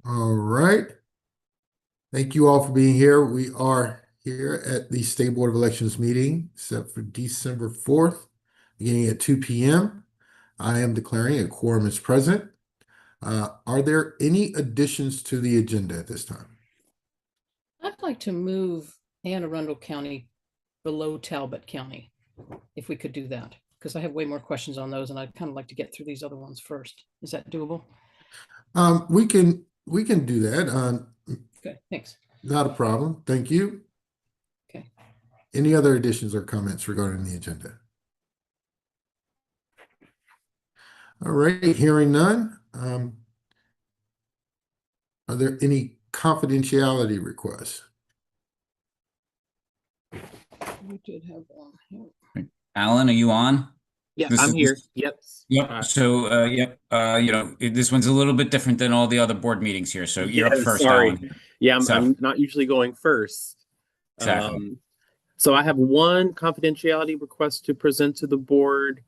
All right. Thank you all for being here. We are here at the State Board of Elections meeting set for December 4th, beginning at 2 p.m. I am declaring a quorum is present. Are there any additions to the agenda at this time? I'd like to move Anne Arundel County below Talbot County, if we could do that, because I have way more questions on those and I'd kind of like to get through these other ones first. Is that doable? We can do that. Okay, thanks. Not a problem. Thank you. Okay. Any other additions or comments regarding the agenda? All right, hearing none. Are there any confidentiality requests? We did have one here. Alan, are you on? Yeah, This I'm is- here. Yep. Yep. So, this one's a little bit different than all the other board meetings here. So you're up Yeah, first, sorry. Alan. Yeah, So- I'm not usually going first. Exactly. So I have one confidentiality request to present to the board.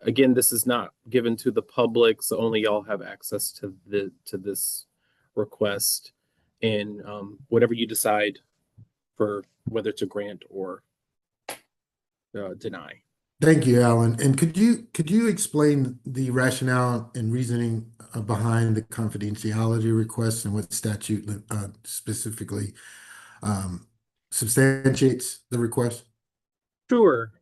Again, this is not given to the public, so only y'all have access to this request. And whatever you decide for whether to grant or deny. Thank you, Alan. And could you explain the rationale and reasoning behind the confidentiality request and what statute specifically substantiates the request? Sure.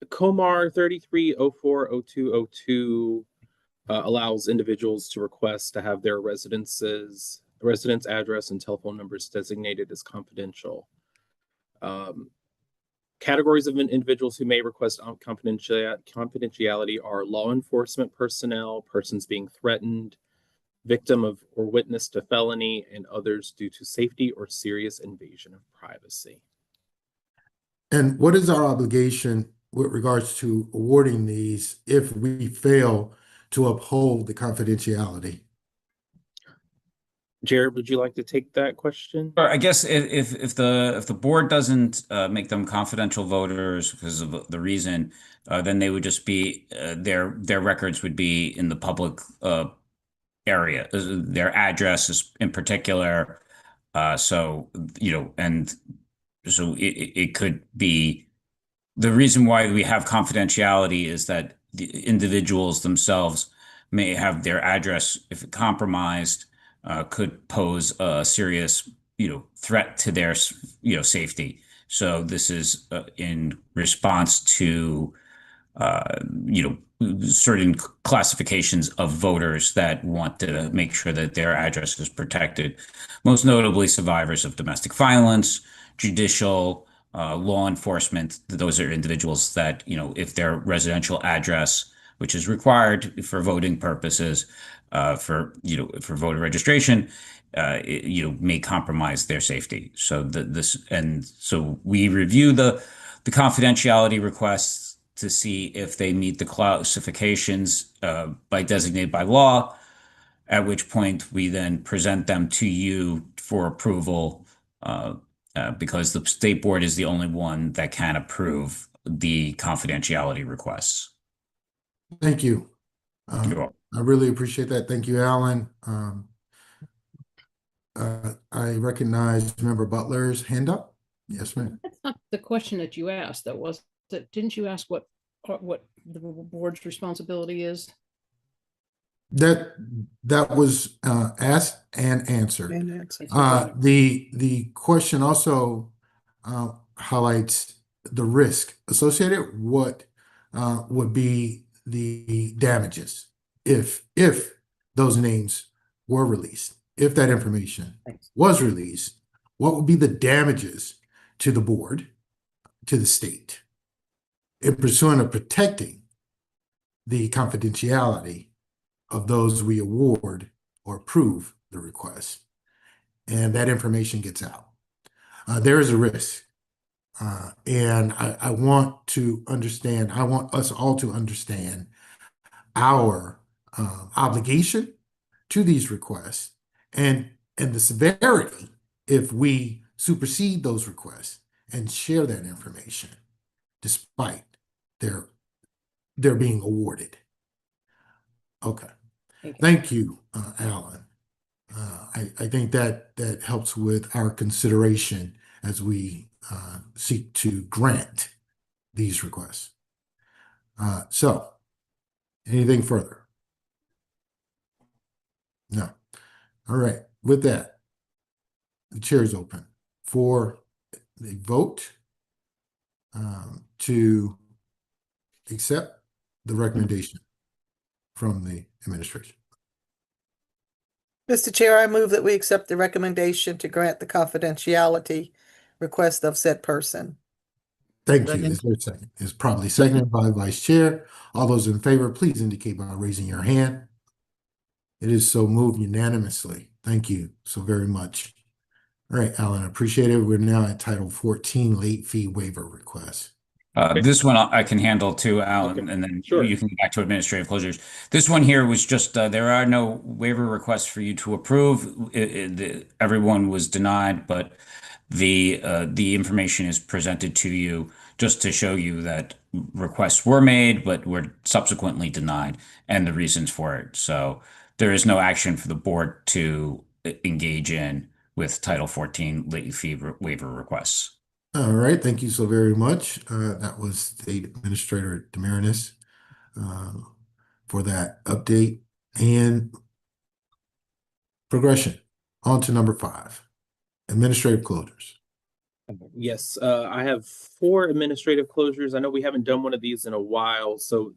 Comar 33040202 allows individuals to request to have their residence address and telephone numbers designated as confidential. Categories of individuals who may request confidentiality are law enforcement personnel, persons being threatened, victim of or witness to felony, and others due to safety or serious invasion of privacy. And what is our obligation with regards to awarding these if we fail to uphold the confidentiality? Jared, would you like to take that question? Or I guess if the board doesn't make them confidential voters because of the reason, then they would just be their records would be in the public area, their addresses in particular. So and so it could be the reason why we have confidentiality is that the individuals themselves may have their address, if compromised, could pose a serious, threat to their, safety. So this is in response to, certain classifications of voters that want to make sure that their address is protected. Most notably, survivors of domestic violence, judicial, law enforcement. Those are individuals that, if their residential address, which is required for voting purposes, for voter registration, may compromise their safety. So so we review the confidentiality requests to see if they meet the classifications by designated by law. At which point we then present them to you for approval, because the state board is the only one that can approve the confidentiality requests. Thank you. You're welcome. I really appreciate that. Thank you, Alan. I recognize Member Butler's hand up. Yes, ma'am. That's not the question that you asked, though, was that? Didn't you ask what the board's responsibility is? That was asked and answered. The question also highlights the risk associated. What would be the damages if those names were released? If that information was released, what would be the damages to the board, to the state, in pursuing of protecting the confidentiality of those we award or approve the request, and that information gets out? There is a risk, and I want to understand. I want us all to understand our obligation to these requests and the severity if we supersede those requests and share that information, despite their being awarded. Okay. Thank you. Thank you, Alan. I think that helps with our consideration as we seek to grant these requests. So, anything further? No. All right. With that, the chair is open for the vote to accept the recommendation from the administration. Mr. Chair, I move that we accept the recommendation to grant the confidentiality request of said person. Thank you. Second. Is there a second? It's probably seconded by Vice Chair. All those in favor, please indicate by raising your hand. It is so moved unanimously. Thank you so very much. All right, Alan, appreciate it. We're now at Title 14, late fee waiver request. This one I can handle too, Alan, Okay, and then sure. you can get back to administrative closures. This one here was just, there are no waiver requests for you to approve. Everyone was denied, but the information is presented to you just to show you that requests were made, but were subsequently denied, and the reasons for it. So there is no action for the board to engage in with Title 14 late fee waiver requests. All right, thank you so very much. That was State Administrator Demarinis for that update and progression. On to number 5, administrative closures. Yes, I have 4 administrative closures. I know we haven't done one of these in a while, so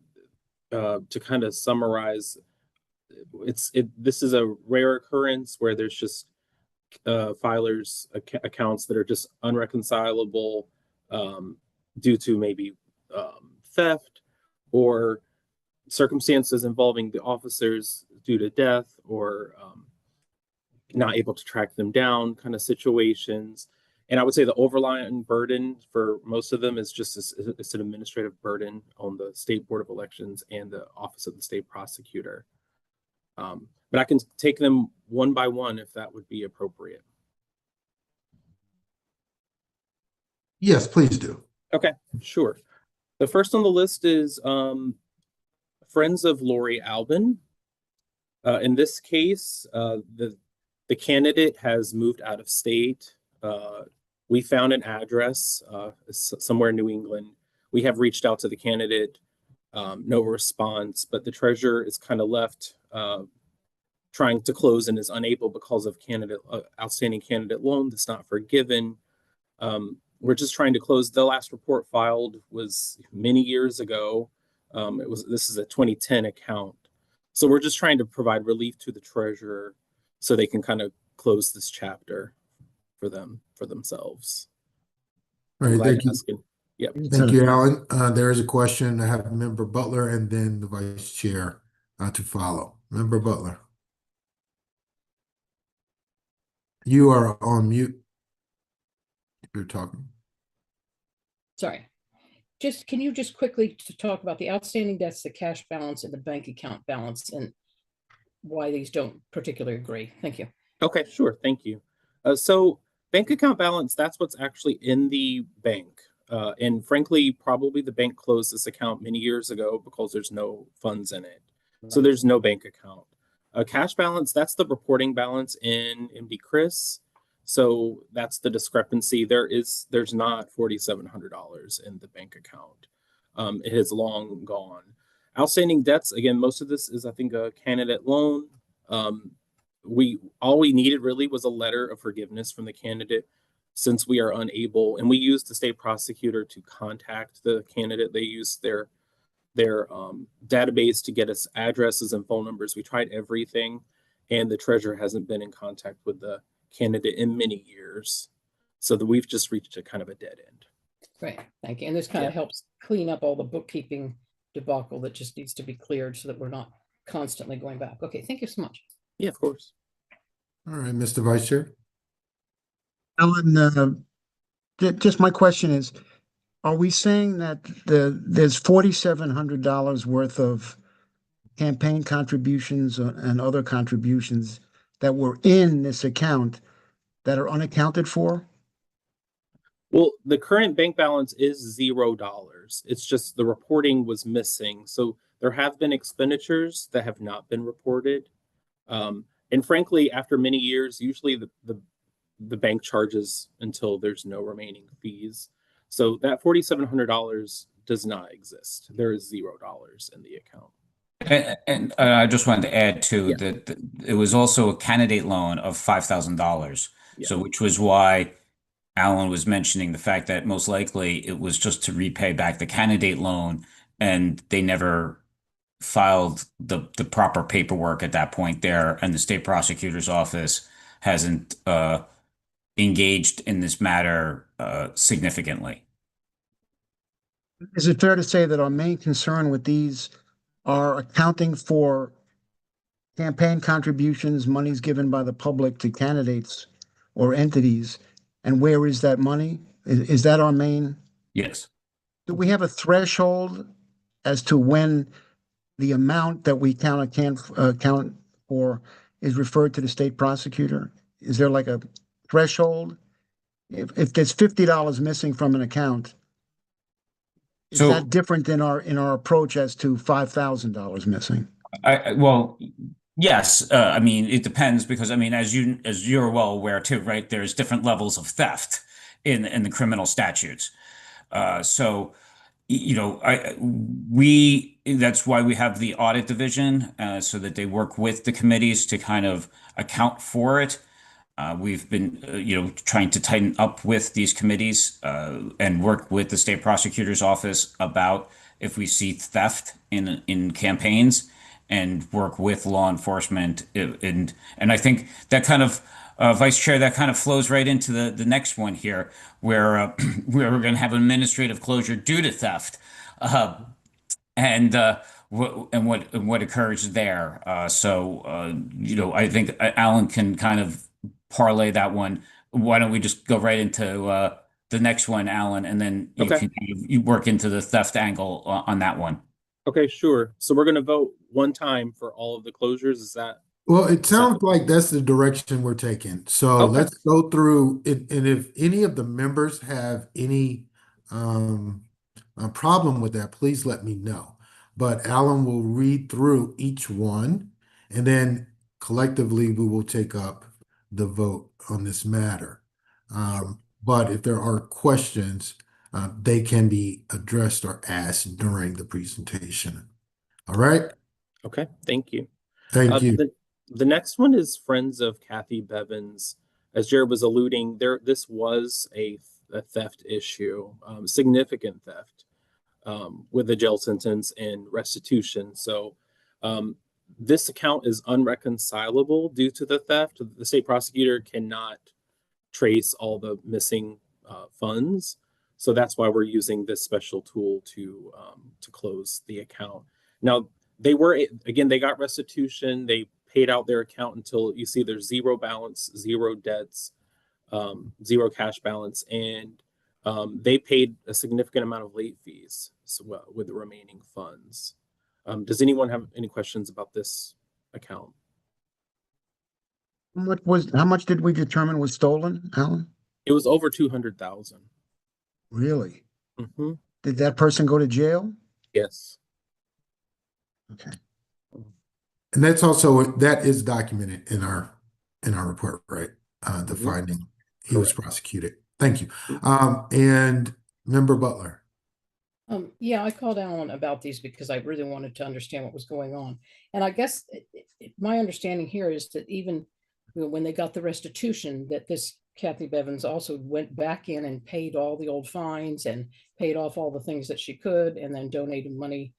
to kind of summarize, this is a rare occurrence where there's just filers accounts that are just unreconcilable due to maybe theft or circumstances involving the officers due to death or not able to track them down kind of situations. And I would say the overlying burden for most of them is just it's an administrative burden on the State Board of Elections and the Office of the State Prosecutor. But I can take them one by one if that would be appropriate. Yes, please do. Okay, sure. The first on the list is Friends of Lori Albin. In this case, the candidate has moved out of state. We found an address somewhere in New England. We have reached out to the candidate, no response, but the treasurer is kind of left trying to close and is unable because of outstanding candidate loan that's not forgiven. We're just trying to close. The last report filed was many years ago. This is a 2010 account. So we're just trying to provide relief to the treasurer so they can kind of close this chapter for themselves. All right, thank you. Yep. Thank you, Alan. There is a question. I have Member Butler and then the Vice Chair to follow. Member Butler. You are on mute. You're talking. Sorry. Can you just quickly talk about the outstanding debts, the cash balance, and the bank account balance, and why these don't particularly agree? Thank you. Okay, sure. Thank you. So bank account balance, that's what's actually in the bank. And frankly, probably the bank closed this account many years ago because there's no funds in it. So there's no bank account. Cash balance, that's the reporting balance in MD Chris. So that's the discrepancy. There's not $4,700 in the bank account. It has long gone. Outstanding debts, again, most of this is, I think, a candidate loan. All we needed really was a letter of forgiveness from the candidate, since we are unable, and we used the state prosecutor to contact the candidate. They used their database to get us addresses and phone numbers. We tried everything, and the treasurer hasn't been in contact with the candidate in many years, so that we've just reached a kind of a dead end. Great, thank you. And this kind of helps clean up all the bookkeeping debacle that just needs to be cleared so that we're not constantly going back. Okay, thank you so much. Yeah, of course. All right, Mr. Vice Chair. Alan, just my question is, are we saying that there's $4,700 worth of campaign contributions and other contributions that were in this account that are unaccounted for? Well, the current bank balance is $0. It's just the reporting was missing. So there have been expenditures that have not been reported. And frankly, after many years, usually the bank charges until there's no remaining fees. So that $4,700 does not exist. There is $0 in the account. And I just wanted to add too Yeah. that it was also a candidate loan of $5,000. Yeah. So which was why Alan was mentioning the fact that most likely it was just to repay back the candidate loan, and they never filed the proper paperwork at that point there, and the state prosecutor's office hasn't engaged in this matter significantly. Is it fair to say that our main concern with these are accounting for campaign contributions, monies given by the public to candidates or entities? And where is that money? Is that our main? Yes. Do we have a threshold as to when the amount that we count for is referred to the state prosecutor? Is there like a threshold? If there's $50 missing from an account, is So- that different in our approach as to $5,000 missing? Well, yes. I mean, it depends because I mean, as you're well aware too, right? There's different levels of theft in the criminal statutes. So, you know, that's why we have the audit division, so that they work with the committees to kind of account for it. We've been, trying to tighten up with these committees and work with the state prosecutor's office about if we see theft in campaigns, and work with law enforcement. And I think that kind of, Vice Chair, that kind of flows right into the next one here, where we're going to have administrative closure due to theft, and what occurs there. I think Alan can kind of parlay that one. Why don't we just go right into the next one, Alan, and then you work into the theft angle on that one. Okay, sure. So we're going to vote one time for all of the closures. Is that? Well, it sounds like that's the direction we're taking. So Okay. let's go through it. And if any of the members have any problem with that, please let me know. But Alan will read through each one, and then collectively we will take up the vote on this matter. But if there are questions, they can be addressed or asked during the presentation. All right? Okay, thank you. Thank you. The next one is Friends of Kathy Bevins. As Jared was alluding, this was a theft issue, significant theft, with a jail sentence and restitution. So this account is unreconcilable due to the theft. The state prosecutor cannot trace all the missing funds. So that's why we're using this special tool to close the account. Now, they got restitution. They paid out their account until you see there's zero balance, zero debts, zero cash balance, and they paid a significant amount of late fees with the remaining funds. Does anyone have any questions about this account? How much did we determine was stolen, Alan? It was over 200,000. Really? Mm-hmm. Did that person go to jail? Yes. Okay. And that is documented in our report, right? The finding he was prosecuted. Thank you. And Member Butler. Yeah, I called Alan about these because I really wanted to understand what was going on. And I guess my understanding here is that even when they got the restitution, that this Kathy Bevins also went back in and paid all the old fines and paid off all the things that she could, and then donated money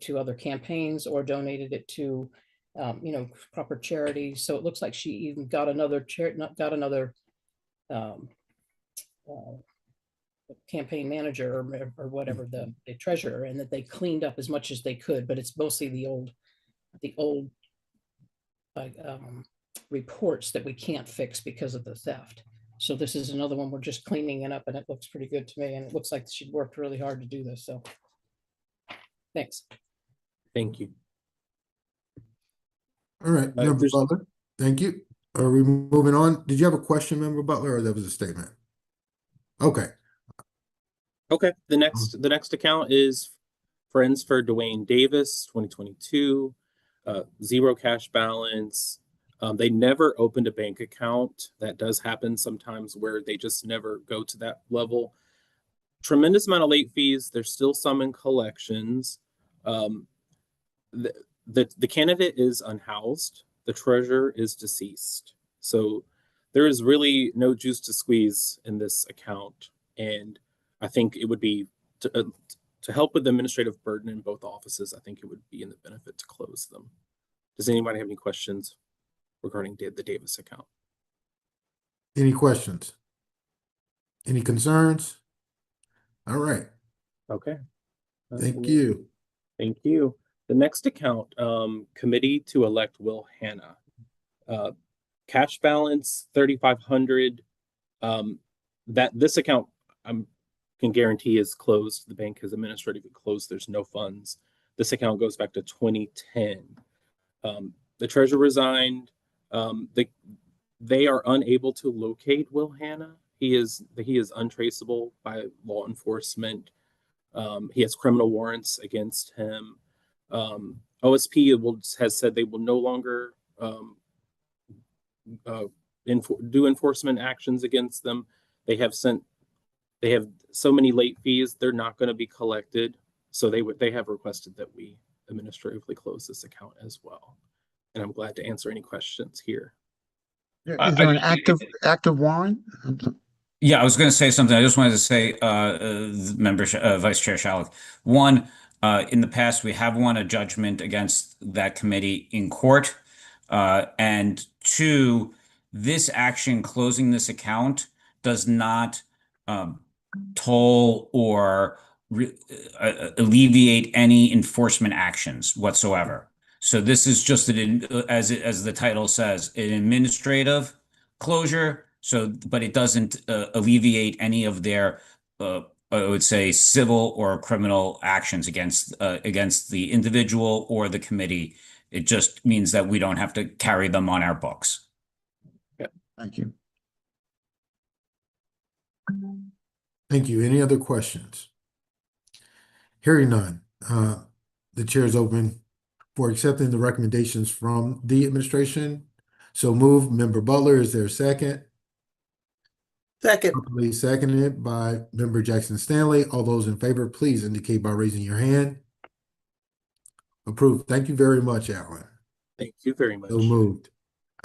to other campaigns or donated it to, proper charities. So it looks like she even got another campaign manager or whatever, the treasurer, and that they cleaned up as much as they could, but it's mostly the old reports that we can't fix because of the theft. So this is another one, we're just cleaning it up, and it looks pretty good to me, and it looks like she'd worked really hard to do this. So thanks. Thank you. All right, Member Butler. Thank you. Are we moving on? Did you have a question, Member Butler, or that was a statement? Okay. Okay. The next account is Friends for Dwayne Davis, 2022. Zero cash balance. They never opened a bank account. That does happen sometimes where they just never go to that level. Tremendous amount of late fees. There's still some in collections. The candidate is unhoused. The treasurer is deceased. So there is really no juice to squeeze in this account. And I think it would be to help with the administrative burden in both offices. I think it would be in the benefit to close them. Does anybody have any questions regarding the Davis account? Any questions? Any concerns? All right. Okay. Thank you. Thank you. The next account, committee to elect Will Hanna. Cash balance 3,500. That this account can guarantee is closed. The bank has administratively closed. There's no funds. This account goes back to 2010. The treasurer resigned. They are unable to locate Will Hanna. He is untraceable by law enforcement. He has criminal warrants against him. OSP has said they will no longer do enforcement actions against them. They have so many late fees, they're not going to be collected. So they have requested that we administratively close this account as well. And I'm glad to answer any questions here. Is there an active warrant? Yeah, I was going to say something. I just wanted to say, Vice Chair Shalek, one, in the past, we have won a judgment against that committee in court. And two, this action, closing this account, does not toll or alleviate any enforcement actions whatsoever. So this is just as the title says, an administrative closure. So, but it doesn't alleviate any of their, I would say, civil or criminal actions against the individual or the committee. It just means that we don't have to carry them on our books. Thank you. Thank you. Any other questions? Hearing none, the chair is open for accepting the recommendations from the administration. So move, Member Butler. Is there a second? Second. Properly seconded by Member Jackson Stanley. All those in favor, please indicate by raising your hand. Approved. Thank you very much, Alan. Thank you very much. So moved.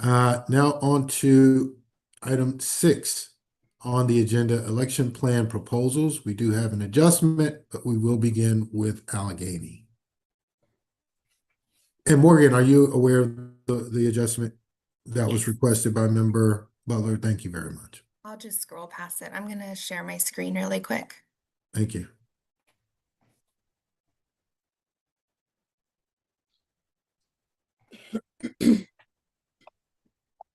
Now on to item 6 on the agenda, election plan proposals. We do have an adjustment, but we will begin with Allegheny. And Morgan, are you aware of the adjustment that was requested by Member Butler? Thank you very much. I'll just scroll past it. I'm going to share my screen really quick. Thank you.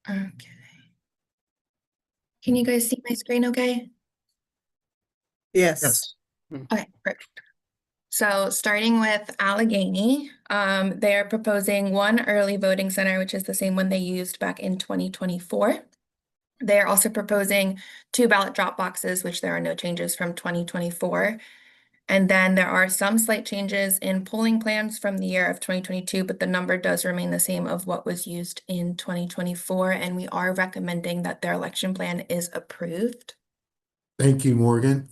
Okay. Can you guys see my screen okay? Yes. Okay, perfect. So starting with Allegheny, they are proposing one early voting center, which is the same one they used back in 2024. They are also proposing 2 ballot drop boxes, which there are no changes from 2024. And then there are some slight changes in polling plans from the year of 2022, but the number does remain the same of what was used in 2024. And we are recommending that their election plan is approved. Thank you, Morgan.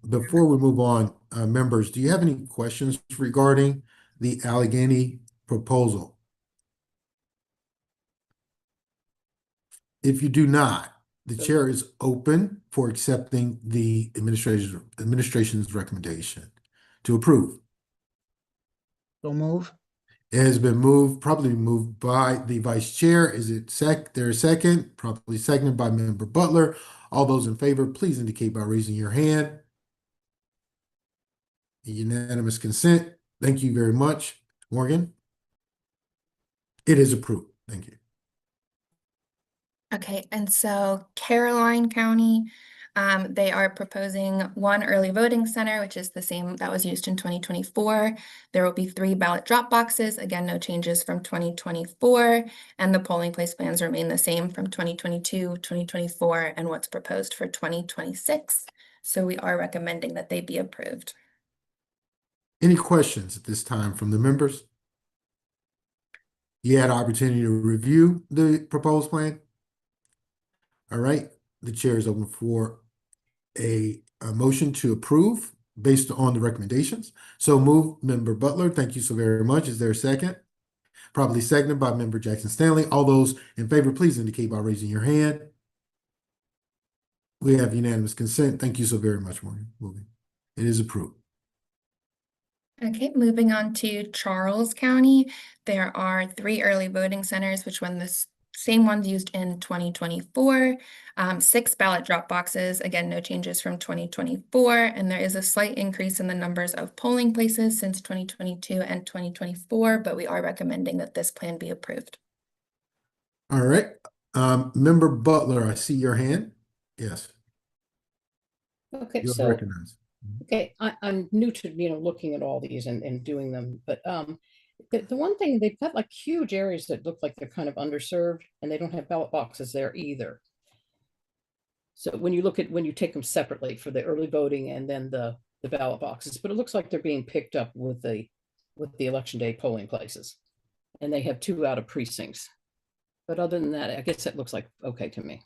Before we move on, members, do you have any questions regarding the Allegheny proposal? If you do not, the chair is open for accepting the administration's recommendation to approve. So move. It has been moved, probably moved by the vice chair. Is it there a second? Probably seconded by Member Butler. All those in favor, please indicate by raising your hand. Unanimous consent. Thank you very much, Morgan. It is approved. Thank you. Okay, and so Caroline County, they are proposing one early voting center, which is the same that was used in 2024. There will be 3 ballot drop boxes. Again, no changes from 2024. And the polling place plans remain the same from 2022, 2024, and what's proposed for 2026. So we are recommending that they be approved. Any questions at this time from the members? You had opportunity to review the proposed plan? All right, the chair is open for a motion to approve based on the recommendations. So move, Member Butler. Thank you so very much. Is there a second? Probably seconded by Member Jackson Stanley. All those in favor, please indicate by raising your hand. We have unanimous consent. Thank you so very much, Morgan. It is approved. Okay, moving on to Charles County. There are 3 early voting centers, which were the same ones used in 2024. 6 ballot drop boxes, again, no changes from 2024. And there is a slight increase in the numbers of polling places since 2022 and 2024, but we are recommending that this plan be approved. All right. Member Butler, I see your hand. Yes, Okay, you're so, recognized. okay, I'm new to, looking at all these and doing them, but, the one thing, they've got like huge areas that look like they're kind of underserved and they don't have ballot boxes there either. So when you take them separately for the early voting and then the ballot boxes, but it looks like they're being picked up with the election day polling places. And they have 2 out of precincts. But other than that, I guess it looks like okay to me.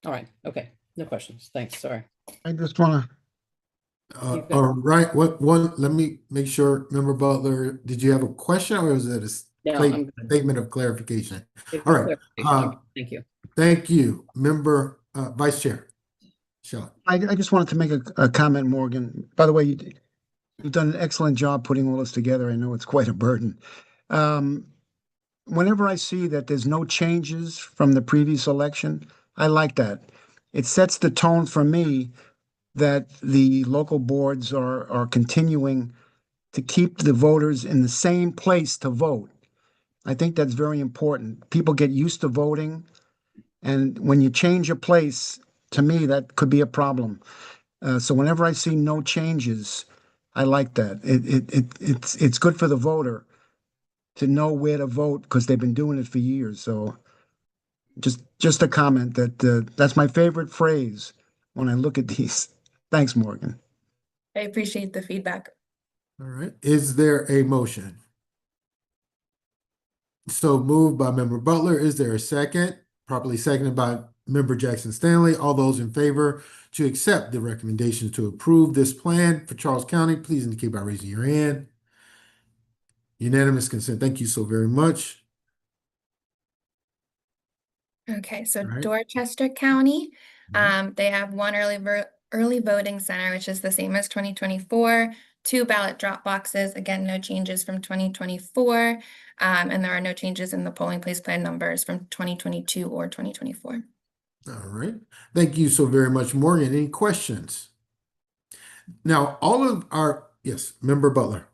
All right, okay, no questions. Thanks, sorry. I just want to, You bet. All right, let me make sure, Member Butler, did you have a question or was it a No, I'm good. statement of clarification? It's All right, clarification. Thank you. thank you, Member Vice Chair Shaw. I just wanted to make a comment, Morgan. By the way, you've done an excellent job putting all this together. I know it's quite a burden. Whenever I see that there's no changes from the previous election, I like that. It sets the tone for me that the local boards are continuing to keep the voters in the same place to vote. I think that's very important. People get used to voting, and when you change a place, to me, that could be a problem. So whenever I see no changes, I like that. It's good for the voter to know where to vote because they've been doing it for years. So just a comment that that's my favorite phrase when I look at these. Thanks, Morgan. I appreciate the feedback. All right, is there a motion? So moved by Member Butler. Is there a second? Properly seconded by Member Jackson Stanley. All those in favor to accept the recommendations to approve this plan for Charles County, please indicate by raising your hand. Unanimous consent. Thank you so very much. Okay, so All right. Dorchester County, Mhm. they have 1 early voting center, which is the same as 2024, 2 ballot drop boxes, again, no changes from 2024, and there are no changes in the polling place plan numbers from 2022 or 2024. All right. Thank you so very much, Morgan. Any questions? Now, yes, Member Butler.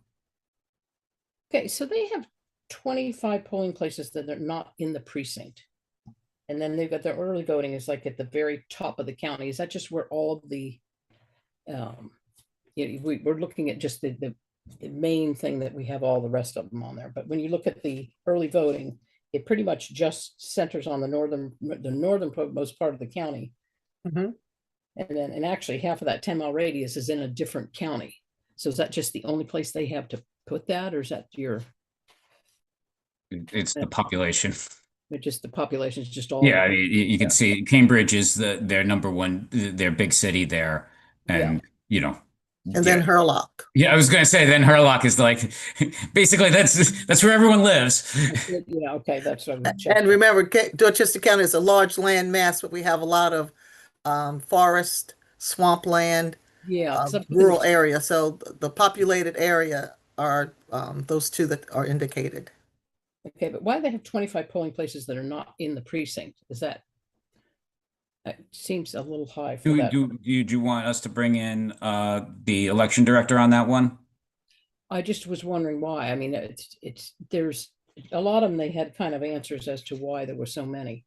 Okay, so they have 25 polling places that are not in the precinct. And then they've got their early voting is like at the very top of the county. Is that just where all of the, we're looking at just the main thing that we have all the rest of them on there. But when you look at the early voting, it pretty much just centers on the northernmost part of the county. Mhm. And actually half of that 10-mile radius is in a different county. So is that just the only place they have to put that, or is that It's the population. just the population is just all? Yeah, I mean, you can see Cambridge is their number one, their big city there, and And then Hurlock. Yeah, I was going to say then Hurlock is like basically that's where everyone lives. Yeah, okay, that's what I'm And remember, Dorchester County is a large land mass, but we have a lot of forest, swampland, Yeah, rural area. So the populated area are those 2 that are indicated. okay, but why do they have 25 polling places that are not in the precinct? Is that seems a little high for that? Do you want us to bring in the election director on that one? I just was wondering why. I mean, there's a lot of them, they had kind of answers as to why there were so many.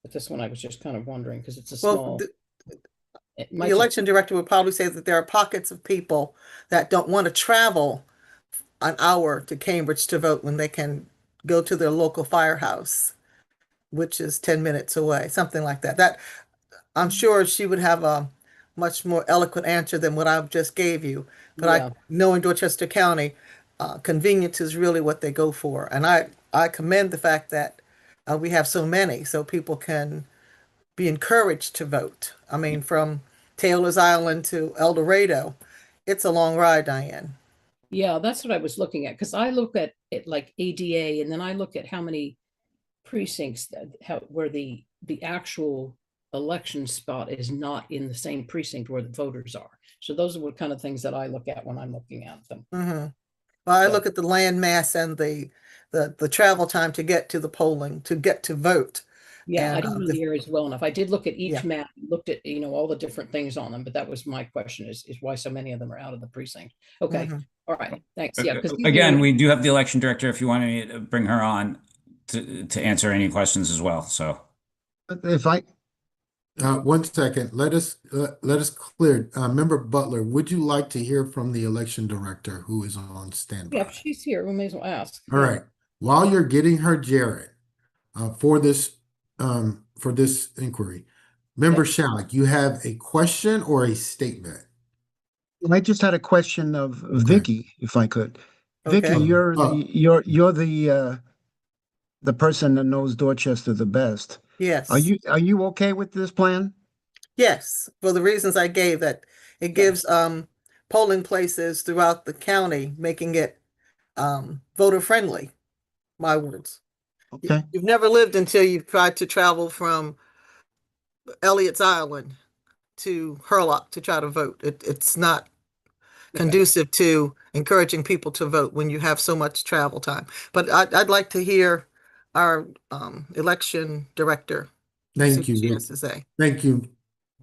But this one I was just kind of wondering because it's a small. The election director would probably say that there are pockets of people that don't want to travel an hour to Cambridge to vote when they can go to their local firehouse, which is 10 minutes away, something like that. That I'm sure she would have a much more eloquent answer than what I just gave you. But Yeah. I know in Dorchester County, convenience is really what they go for. And I I commend the fact that we have so many, so people can be encouraged to vote. I mean, from Taylor's Island to El Dorado, it's a long ride, Diane. Yeah, that's what I was looking at, because I look at it like ADA, and then I look at how many precincts where the actual election spot is not in the same precinct where the voters are. So those are what kind of things that I look at when I'm looking at them. Mm-hmm. Well, I So- look at the land mass and the travel time to get to the polling, to get to vote. Yeah, I And, don't know the areas well enough. I did look at each Yeah. map, looked at, all the different things on them, but that was my question is why so many of them are out of the precinct. Okay. Mhm. All right. Thanks. Yeah. Because Again, we do have the election director if you want me to bring her on to answer any questions as well. So If I, One second, let us clear. Member Butler, would you like to hear from the election director who is on standby? yeah, if she's here, we may as well ask. All right. While you're getting her, Jared, for this inquiry, Member Shalek, you have a question or a statement? I just had a question of Vicky, if I could. Vicky, Okay. you're Oh. you're the person that knows Dorchester the best. Yes. Are you okay with this plan? Yes, for the reasons I gave, that it gives polling places throughout the county, making it voter friendly. My words. Okay. You've never lived until you've tried to travel from Elliott's Island to Hurlock to try to vote. It's not conducive to encouraging people to vote when you have so much travel time. But I'd like to hear our election director. Thank see what she you. has to say. Thank you.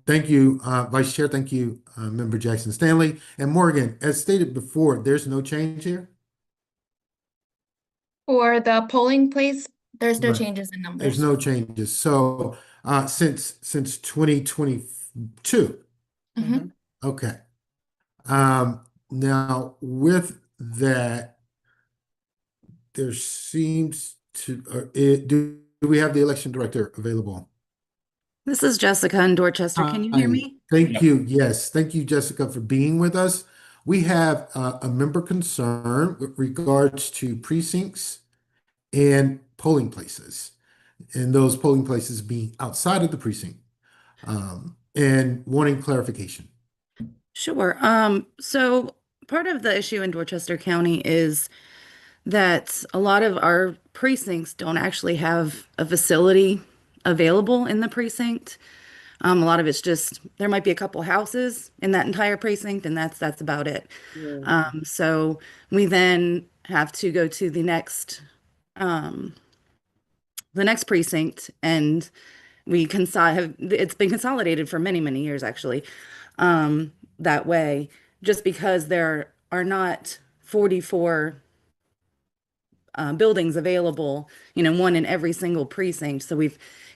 Thank you, Vice Chair. Thank you, Member Jackson Stanley. And Morgan, as stated before, there's no change here? For the polling place, there's no Right. changes in numbers. There's no changes. So since 2022. Mhm. Okay. Now with that, there seems to do we have the election director available? This is Jessica in Dorchester. Can you hear me? Thank Yep. you. Yes, thank you, Jessica, for being with us. We have a member concern with regards to precincts and polling places, and those polling places being outside of the precinct, and wanting clarification. Sure. So part of the issue in Dorchester County is that a lot of our precincts don't actually have a facility available in the precinct. A lot of it's just there might be a couple houses in that entire precinct, and that's about it. So we then have to go to the next precinct, and it's been consolidated for many years actually, that way, just because there are not 44 buildings available, one in every single precinct. So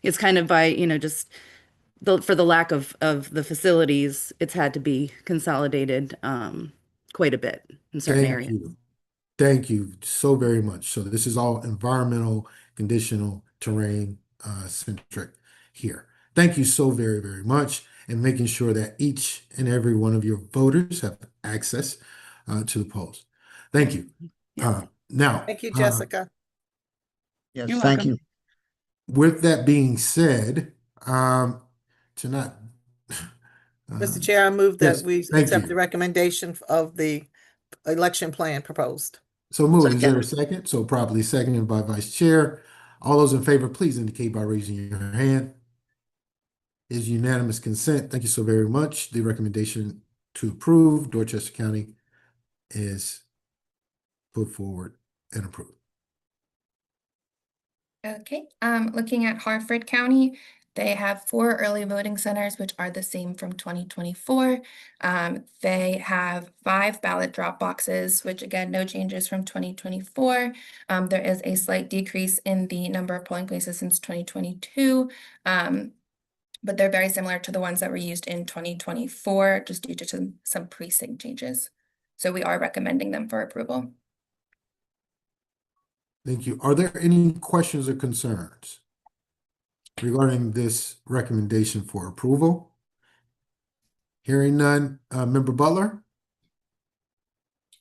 it's kind of by, just for the lack of the facilities, it's had to be consolidated quite a bit in certain Thank areas. you. Thank you so very much. So this is all environmental, conditional, terrain centric here. Thank you so very much, and making sure that each and every one of your voters have access to the polls. Thank you. Now, Thank you, Jessica. Yes, You're thank welcome. you. with that being said, to not Mr. Chair, I move that yes, we thank accept you. the recommendation of the election plan proposed. So moved. Is there a Second. second? So properly seconded by Vice Chair. All those in favor, please indicate by raising your hand. Is unanimous consent. Thank you so very much. The recommendation to approve Dorchester County is put forward and approved. Okay, looking at Harford County, they have 4 early voting centers, which are the same from 2024. They have 5 ballot drop boxes, which again, no changes from 2024. There is a slight decrease in the number of polling places since 2022. But they're very similar to the ones that were used in 2024, just due to some precinct changes. So we are recommending them for approval. Thank you. Are there any questions or concerns regarding this recommendation for approval? Hearing none, Member Butler,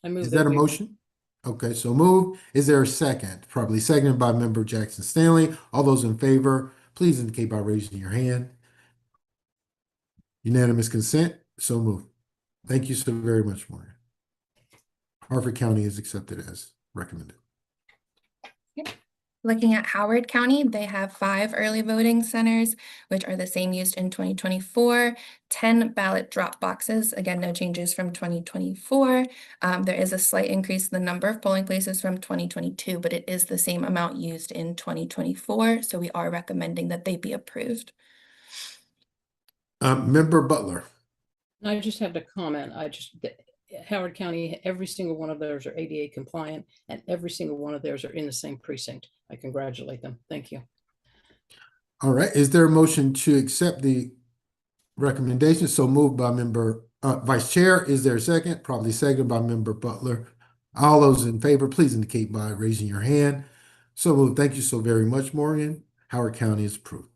I move is that a we- motion? Okay, so move. Is there a second? Probably seconded by member Jackson Stanley. All those in favor, please indicate by raising your hand. Unanimous consent, so move. Thank you so very much, Morgan. Harford County is accepted as recommended. Looking at Howard County, they have 5 early voting centers, which are the same used in 2024, 10 ballot drop boxes. Again, no changes from 2024. There is a slight increase in the number of polling places from 2022, but it is the same amount used in 2024. So we are recommending that they be approved. Member Butler. I just have to comment. Howard County, every single one of theirs are ADA compliant, and every single one of theirs are in the same precinct. I congratulate them. Thank you. All right, is there a motion to accept the recommendation? So moved by member Vice Chair. Is there a second? Probably second by member Butler. All those in favor, please indicate by raising your hand. So moved. Thank you so very much, Morgan. Howard County is approved.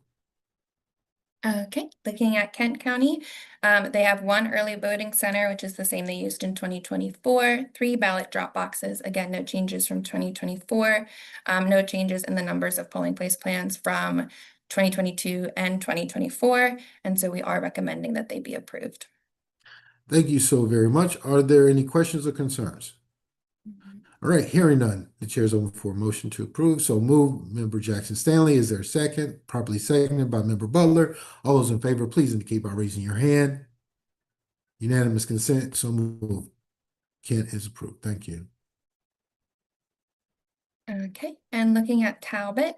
Okay, looking at Kent County, they have 1 early voting center, which is the same they used in 2024, 3 ballot drop boxes. Again, no changes from 2024, no changes in the numbers of polling place plans from 2022 and 2024. And so we are recommending that they be approved. Thank you so very much. Are there any questions or concerns? All right, hearing none, the chair is open for a motion to approve. So move, member Jackson Stanley. Is there a second? Properly seconded by member Butler. All those in favor, please indicate by raising your hand. Unanimous consent, so move. Kent is approved. Thank you. Okay, and looking at Talbot,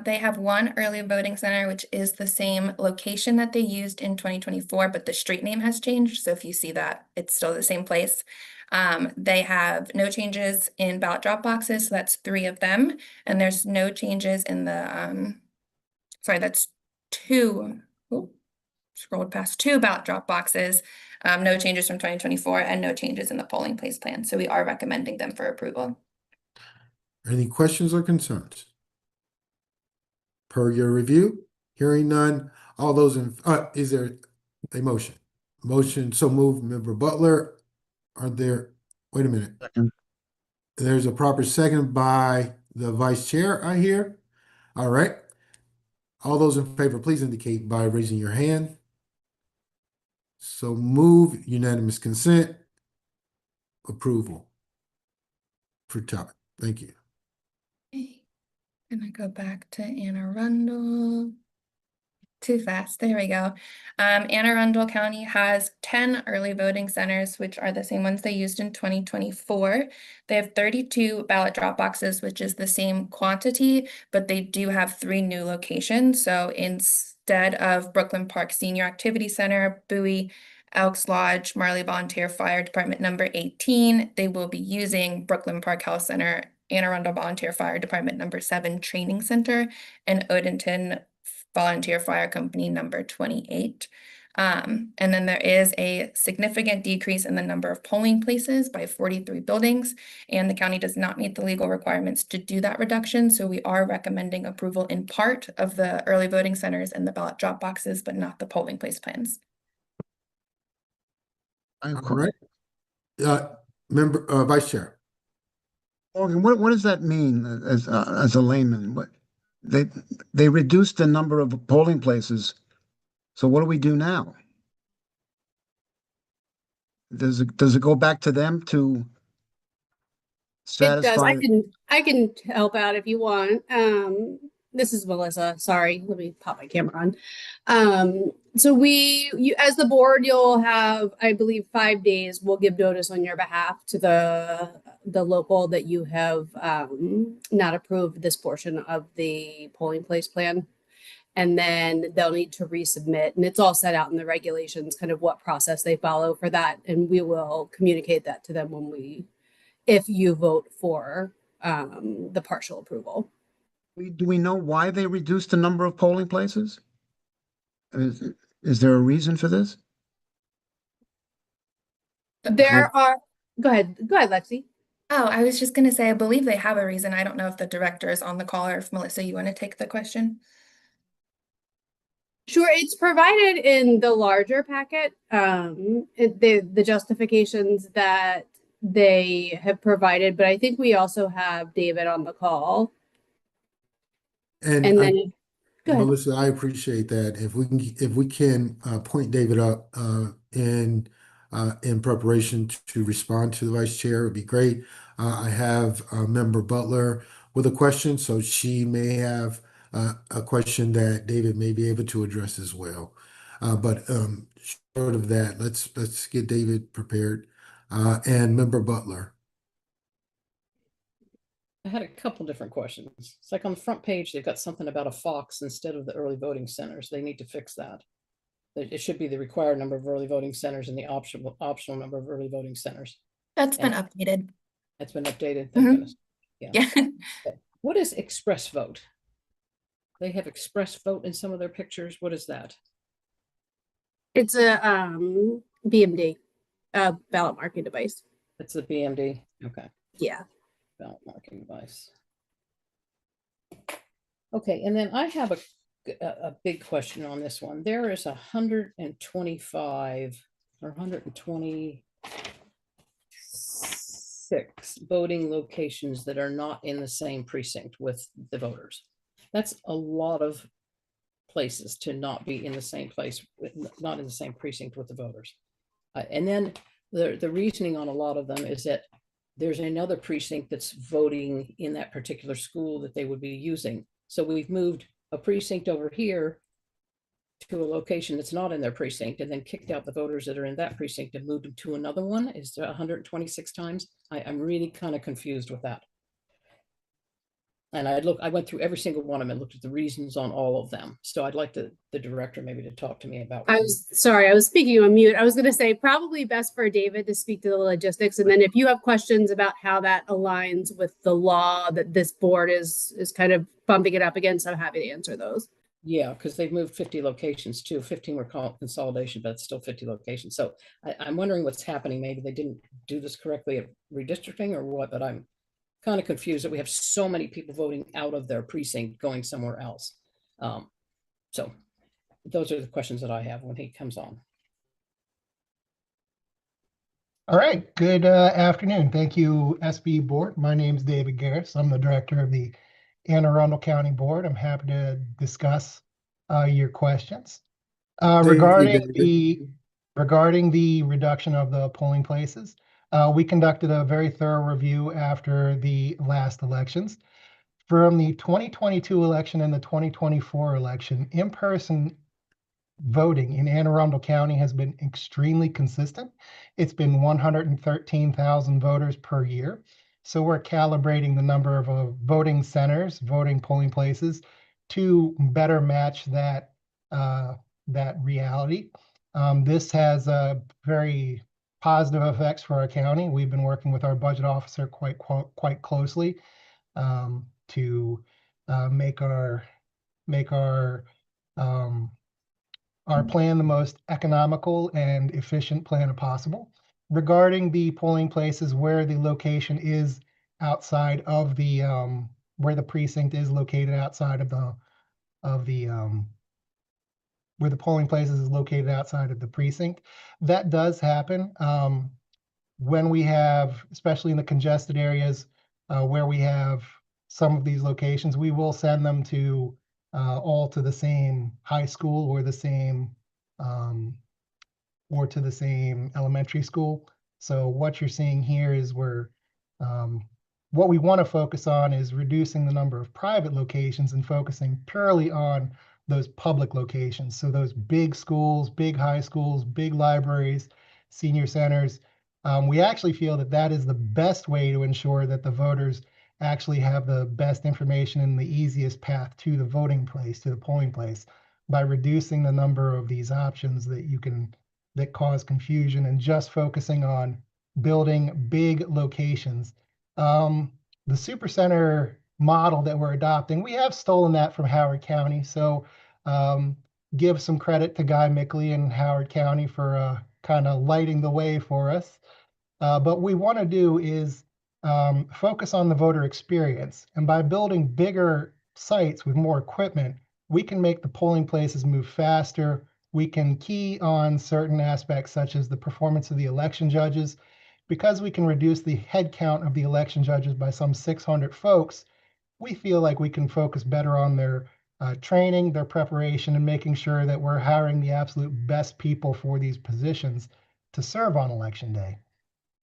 they have 1 early voting center, which is the same location that they used in 2024, but the street name has changed. So if you see that, it's still the same place. They have no changes in ballot drop boxes, so that's 3 of them. And there's no changes in the, sorry, that's 2, scrolled past 2 ballot drop boxes. No changes from 2024 and no changes in the polling place plan. So we are recommending them for approval. Any questions or concerns? Per your review, hearing none, all those in, is there a motion? Motion, so move, member Butler. Are there, wait a minute. Second. There's a proper second by the vice chair, I hear. All right. All those in favor, please indicate by raising your hand. So move, unanimous consent, approval for Talbot. Thank you. Okay. And I go back to Anne Arundel. Too fast. There we go. Anne Arundel County has 10 early voting centers, which are the same ones they used in 2024. They have 32 ballot drop boxes, which is the same quantity, but they do have 3 new locations. So instead of Brooklyn Park Senior Activity Center, Bowie, Elks Lodge, Marley Volunteer Fire Department number 18, they will be using Brooklyn Park Health Center, Anne Arundel Volunteer Fire Department number 7 Training Center, and Odenton Volunteer Fire Company number 28. And then there is a significant decrease in the number of polling places by 43 buildings, and the county does not meet the legal requirements to do that reduction. So we are recommending approval in part of the early voting centers and the ballot drop boxes, but not the polling place plans. All right. Member, Vice Chair. Morgan, what does that mean as a layman? What they reduced the number of polling places. So what do we do now? Does it go back to them to satisfy? It does. I can help out if you want. This is Melissa. Sorry, let me pop my camera on. So you as the board, you'll have, I believe, 5 days. We'll give notice on your behalf to the local that you have not approved this portion of the polling place plan. And then they'll need to resubmit, and it's all set out in the regulations, kind of what process they follow for that. And we will communicate that to them if you vote for the partial approval. Do we know why they reduced the number of polling places? Is there a reason for this? Go ahead, Lexi. Oh, I was just going to say, I believe they have a reason. I don't know if the director is on the call or if Melissa, you want to take the question? Sure, it's provided in the larger packet. The justifications that they have provided, but I think we also have David on the call. And And I- then, go ahead. Melissa, I appreciate that. If we can point David up in preparation to respond to the vice chair, it'd be great. I have Member Butler with a question, so she may have a question that David may be able to address as well. But short of that, let's get David prepared. And Member Butler. I had a couple different questions. It's like on the front page, they've got something about a fox instead of the early voting centers. They need to fix that. It should be the required number of early voting centers and the optional number of early voting centers. That's been And- updated. That's been updated. Thank Mhm. goodness. Yeah. What is express vote? They have express vote in some of their pictures. What is that? It's a BMD, ballot marking device. It's the BMD. Okay. Yeah. Ballot marking device. Okay, and then I have a big question on this one. There is 125 or 126 voting locations that are not in the same precinct with the voters. That's a lot of places to not be in the same place, not in the same precinct with the voters. And then the reasoning on a lot of them is that there's another precinct that's voting in that particular school that they would be using. So we've moved a precinct over here to a location that's not in their precinct and then kicked out the voters that are in that precinct and moved them to another one. Is there 126 times? I'm really kind of confused with that. And I went through every single one of them and looked at the reasons on all of them. So I'd like the director maybe to talk to me about. I was speaking on mute. I was going to say probably best for David to speak to the logistics. And then if you have questions about how that aligns with the law that this board is kind of bumping it up against, I'm happy to answer those. Yeah, because they've moved 50 locations too. 15 were called consolidation, but it's still 50 locations. So I'm wondering what's happening. Maybe they didn't do this correctly at redistricting or what, but I'm kind of confused that we have so many people voting out of their precinct going somewhere else. So those are the questions that I have when he comes on. All right, good afternoon. Thank you, SB Board. My name is David Garris. I'm the director of the Anne Arundel County Board. I'm happy to discuss your questions. Regarding the reduction of the polling places, we conducted a very thorough review after the last elections. From the 2022 election and the 2024 election, in-person voting in Anne Arundel County has been extremely consistent. It's been 113,000 voters per year. So we're calibrating the number of voting centers, voting polling places to better match that reality. This has very positive effects for our county. We've been working with our budget officer quite closely to make our plan the most economical and efficient plan possible. Regarding the polling places where the location is outside of the where the precinct is located outside of where the polling places is located outside of the precinct, that does happen when we have, especially in the congested areas where we have some of these locations, we will send them to all to the same high school or the same elementary school. So what you're seeing here is what we want to focus on is reducing the number of private locations and focusing purely on those public locations. So those big schools, big high schools, big libraries, senior centers. We actually feel that that is the best way to ensure that the voters actually have the best information and the easiest path to the voting place, to the polling place, by reducing the number of these options that cause confusion and just focusing on building big locations. The supercenter model that we're adopting, we have stolen that from Howard County. So give some credit to Guy Mickley and Howard County for kind of lighting the way for us. But what we want to do is focus on the voter experience. And by building bigger sites with more equipment, we can make the polling places move faster. We can key on certain aspects such as the performance of the election judges, because we can reduce the head count of the election judges by some 600 folks, we feel like we can focus better on their training, their preparation, and making sure that we're hiring the absolute best people for these positions to serve on election day.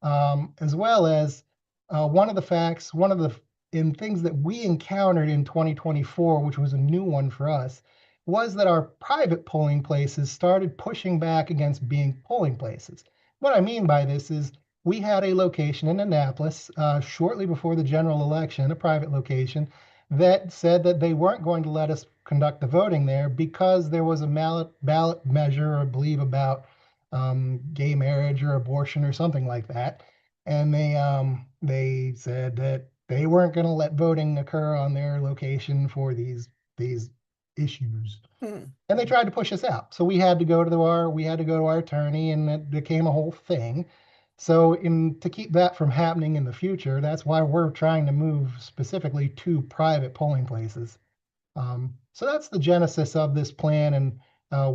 As well as one of the things that we encountered in 2024, which was a new one for us, was that our private polling places started pushing back against being polling places. What I mean by this is we had a location in Annapolis shortly before the general election, a private location, that said that they weren't going to let us conduct the voting there because there was a ballot measure, I believe, about gay marriage or abortion or something like that. And they said that they weren't going to let voting occur on their location for these issues. And they tried to push us out. So we had to go to our attorney, and it became a whole thing. So to keep that from happening in the future, that's why we're trying to move specifically to private polling places. So that's the genesis of this plan and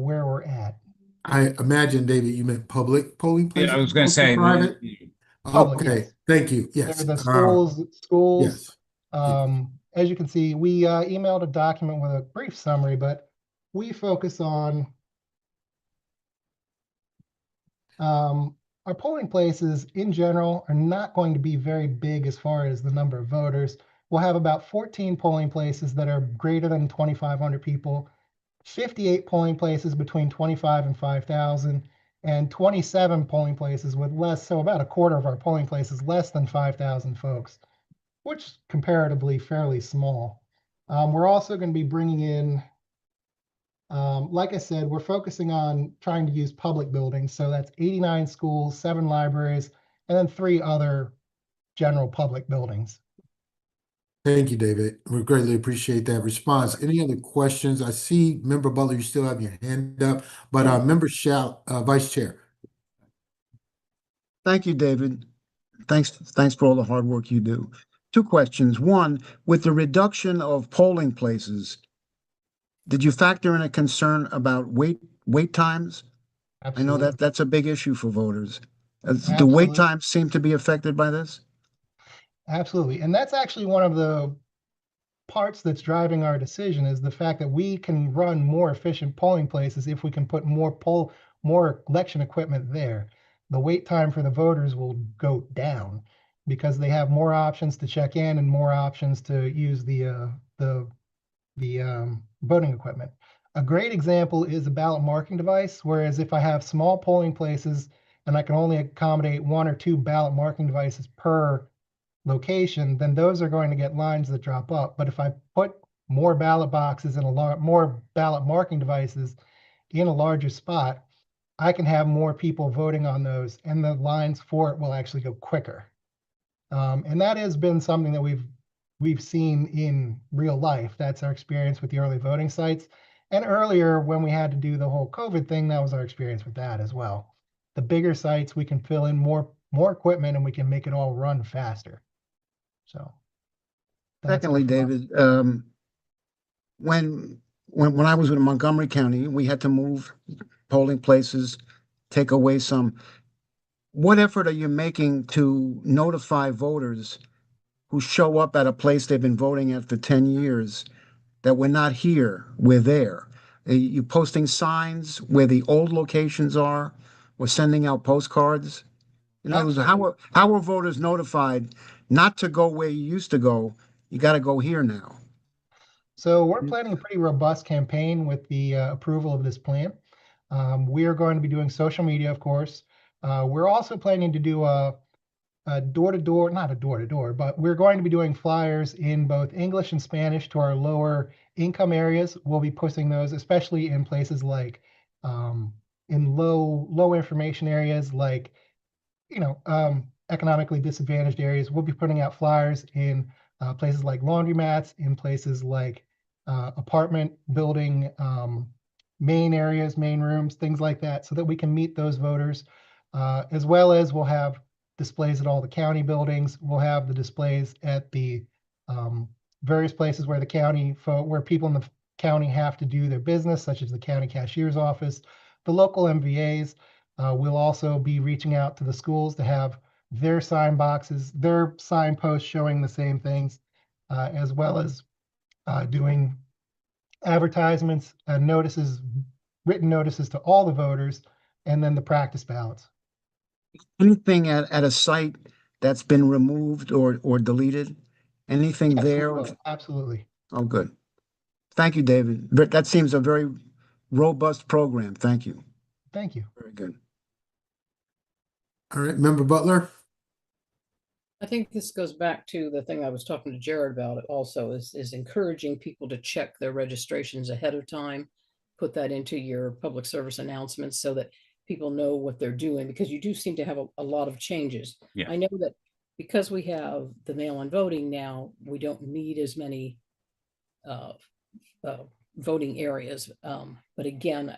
where we're at. I imagine, David, you meant public polling places? Yeah, I was going to say private. Public, Okay, yes. thank you. Yes. The schools. Yes. As you can see, we emailed a document with a brief summary, but we focus on our polling places in general are not going to be very big as far as the number of voters. We'll have about 14 polling places that are greater than 2,500 people, 58 polling places between 25 and 5,000, and 27 polling places with less, so about a quarter of our polling places less than 5,000 folks, which is comparatively fairly small. We're also going to be bringing in, like I said, we're focusing on trying to use public buildings. So that's 89 schools, 7 libraries, and then 3 other general public buildings. Thank you, David. We greatly appreciate that response. Any other questions? I see, Member Butler, you still have your hand up, but Member Shout, Vice Chair. Thank you, David. Thanks for all the hard work you do. 2 questions. One, with the reduction of polling places, did you factor in a concern about wait times? Absolutely. I know that's a big issue for voters. Do Absolutely. wait times seem to be affected by this? Absolutely. And that's actually one of the parts that's driving our decision, is the fact that we can run more efficient polling places if we can put more election equipment there. The wait time for the voters will go down because they have more options to check in and more options to use the voting equipment. A great example is a ballot marking device, whereas if I have small polling places and I can only accommodate 1 or 2 ballot marking devices per location, then those are going to get lines that drop up. But if I put more ballot boxes and more ballot marking devices in a larger spot, I can have more people voting on those, and the lines for it will actually go quicker. And that has been something that we've seen in real life. That's our experience with the early voting sites. And earlier, when we had to do the whole COVID thing, that was our experience with that as well. The bigger sites, we can fill in more equipment and we can make it all run faster. So, Secondly, David, when I was in Montgomery County, we had to move polling places, take away some. What effort are you making to notify voters who show up at a place they've been voting at for 10 years that we're not here, we're there? Are you posting signs where the old locations are? We're sending out postcards? In other words, how are voters notified not to go where you used to go? You got to go here now. So we're planning a pretty robust campaign with the approval of this plan. We are going to be doing social media, of course. We're also planning to do a door-to-door, not a door-to-door, but we're going to be doing flyers in both English and Spanish to our lower income areas. We'll be pushing those, especially in places like in low information areas, like economically disadvantaged areas. We'll be putting out flyers in places like laundromats, in places like apartment building main areas, main rooms, things like that, so that we can meet those voters, as well as we'll have displays at all the county buildings. We'll have the displays at the various places where where people in the county have to do their business, such as the county cashier's office, the local MVAs. We'll also be reaching out to the schools to have their sign boxes, their signposts showing the same things, as well as doing advertisements and notices, written notices to all the voters, and then the practice ballots. Anything at a site that's been removed or deleted? Anything there? Absolutely. Oh, good. Thank you, David. But that seems a very robust program. Thank you. Thank you. Very good. All right, Member Butler? I think this goes back to the thing I was talking to Jared about also is encouraging people to check their registrations ahead of time. Put that into your public service announcements so that people know what they're doing, because you do seem to have a lot of changes. Yeah. I know that because we have the mail-in voting now, we don't need as many voting areas. But again,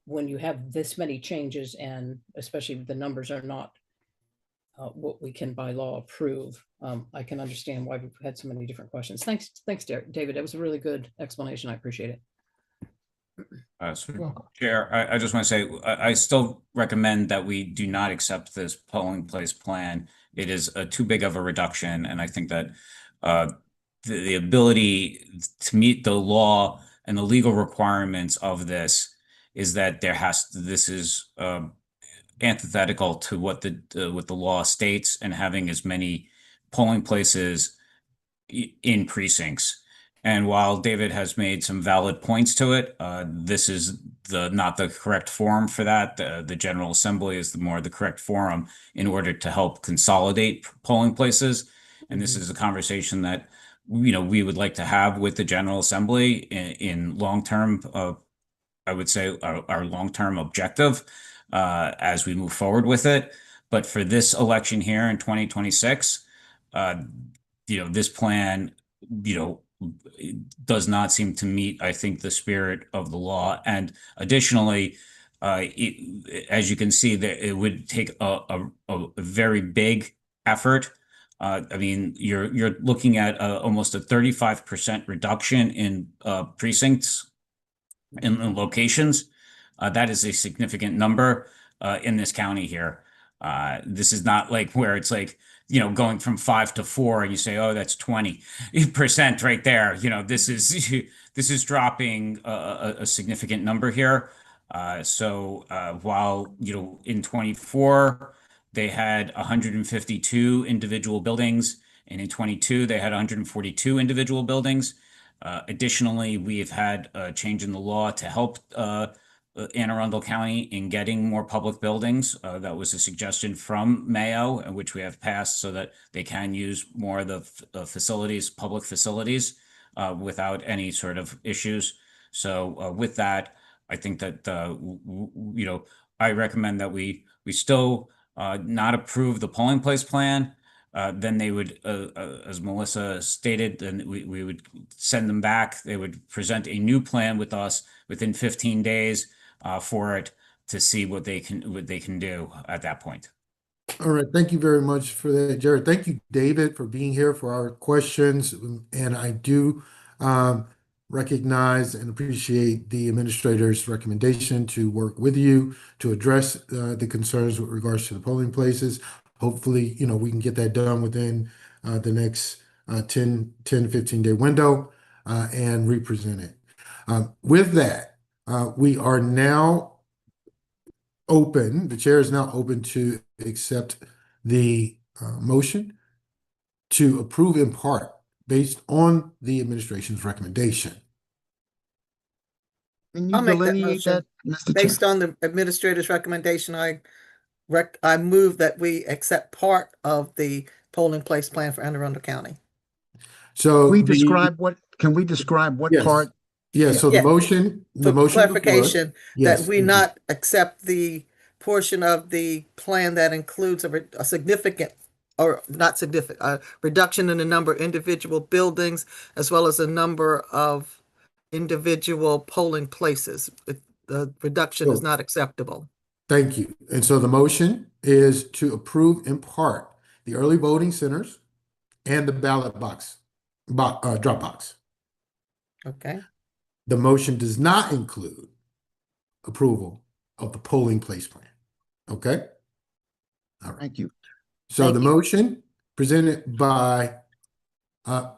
when you have this many changes, and especially the numbers are not what we can by law approve, I can understand why we've had so many different questions. Thanks, David. That was a really good explanation. I appreciate it. So, Chair, I just want to say, I still recommend that we do not accept this polling place plan. It is too big of a reduction, and I think that the ability to meet the law and the legal requirements of this is that this is antithetical to what the law states, and having as many polling places in precincts. And while David has made some valid points to it, this is not the correct forum for that. The General Assembly is the correct forum in order to help consolidate polling places. And this is a conversation that we would like to have with the General Assembly in long-term. I would say our long-term objective as we move forward with it. But for this election here in 2026, this plan, does not seem to meet, I think, the spirit of the law. And additionally, as you can see, that it would take a very big effort. I mean, you're looking at almost a 35% reduction in precincts in locations. That is a significant number in this county here. This is not like where it's like, going from 5 to 4, and you say, oh, that's 20% right there. This is dropping a significant number here. So while, in 24, they had 152 individual buildings, and in 22, they had 142 individual buildings. Additionally, we have had a change in the law to help Anne Arundel County in getting more public buildings. That was a suggestion from Mayo, which we have passed, so that they can use more of the facilities, public facilities, without any sort of issues. So with that, I think that I recommend that we still not approve the polling place plan. Then they would, as Melissa stated, then we would send them back. They would present a new plan with us within 15 days for it, to see what they can do at that point. All right, thank you very much for that, Jared. Thank you, David, for being here for our questions. And I do recognize and appreciate the administrator's recommendation to work with you to address the concerns with regards to the polling places. Hopefully, we can get that done within the next 15-day window and represent it. With that, we are now open, the chair is now open to accept the motion to approve in part based on the administration's recommendation. Can you I'll make that delineate that, motion. Mr. Based Chair? on the administrator's recommendation, I move that we accept part of the polling place plan for Anne Arundel County. So Can we describe what Yes. part? Yeah, so Yeah. the motion For before- clarification, Yes, that we thank you. not accept the portion of the plan that includes a significant, or not significant, a reduction in the number of individual buildings, as well as the number of individual polling places. The reduction is Sure. not acceptable. Thank you. And so the motion is to approve in part the early voting centers and the ballot box, drop box. Okay. The motion does not include approval of the polling place plan. Okay? All right. Thank you. So Thank the you. motion presented by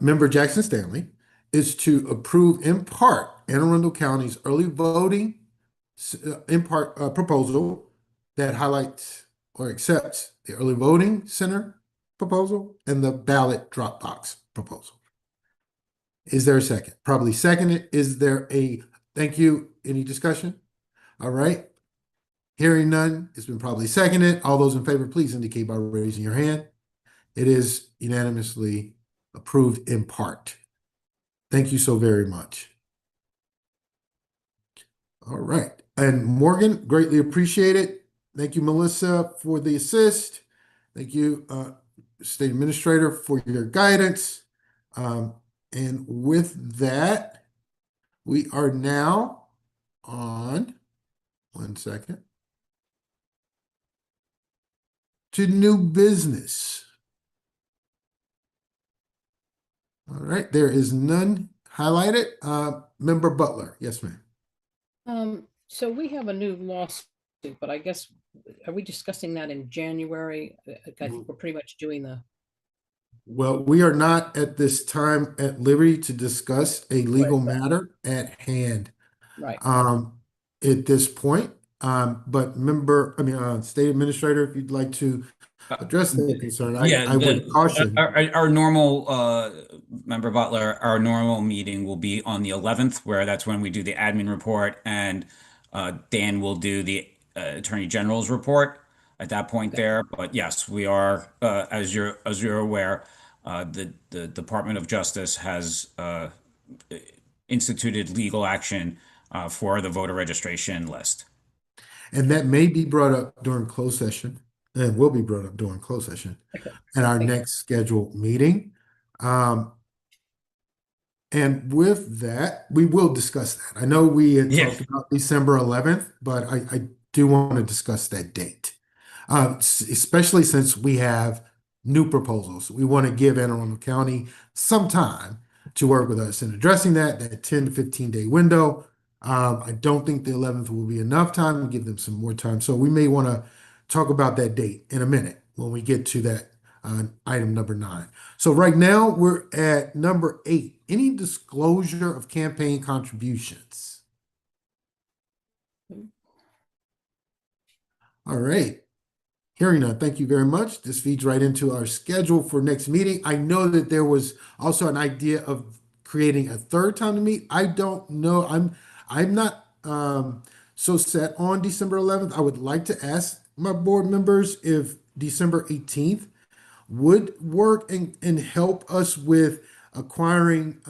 Member Jackson Stanley is to approve in part Anne Arundel County's early voting in part proposal that highlights or accepts the early voting center proposal and the ballot drop box proposal. Is there a second? Probably seconded. Is there a thank you? Any discussion? All right. Hearing none, it's been probably seconded. All those in favor, please indicate by raising your hand. It is unanimously approved in part. Thank you so very much. All right. And Morgan, greatly appreciate it. Thank you, Melissa, for the assist. Thank you, State Administrator, for your guidance. And with that, we are now on, one second, to new business. All right, there is none highlighted. Member Butler, yes, ma'am. So we have a new lawsuit, but I guess, are we discussing that in January? I think we're pretty much doing the. Well, we are not at this time at liberty to discuss a legal matter at hand. Right. At this point, but State Administrator, if you'd like to address that concern, I would caution. Our normal, Member Butler, our normal meeting will be on the 11th, where that's when we do the admin report, and Dan will do the Attorney General's report at that point there. But yes, we are, as you're aware, the Department of Justice has instituted legal action for the voter registration list. And that may be brought up during closed session, and will be brought up during closed session at our next scheduled meeting. And with that, we will discuss that. I know we had talked about December 11th, but I do want to discuss that date, especially since we have new proposals. We want to give Anne Arundel County some time to work with us in addressing that 10 to 15 day window. I don't think the 11th will be enough time to give them some more time. So we may want to talk about that date in a minute when we get to that item number 9. So right now we're at number 8. Any disclosure of campaign contributions? All right. Hearing none, thank you very much. This feeds right into our schedule for next meeting. I know that there was also an idea of creating a third time to meet. I don't know. I'm not so set on December 11th. I would like to ask my board members if December 18th would work and help us with acquiring,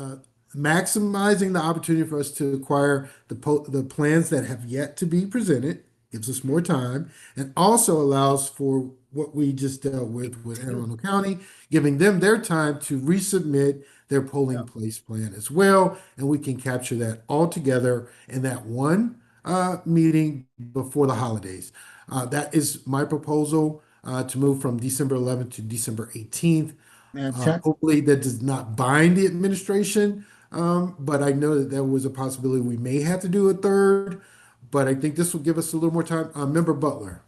maximizing the opportunity for us to acquire the plans that have yet to be presented. Gives us more time, and also allows for what we just dealt with Anne Arundel County, giving them their time to resubmit their polling place plan as well, and we can capture that all together in that one meeting before the holidays. That is my proposal, to move from December 11th to December 18th. Hopefully that does not bind the administration, but I know that there was a possibility we may have to do a third. But I think this will give us a little more time. Member Butler.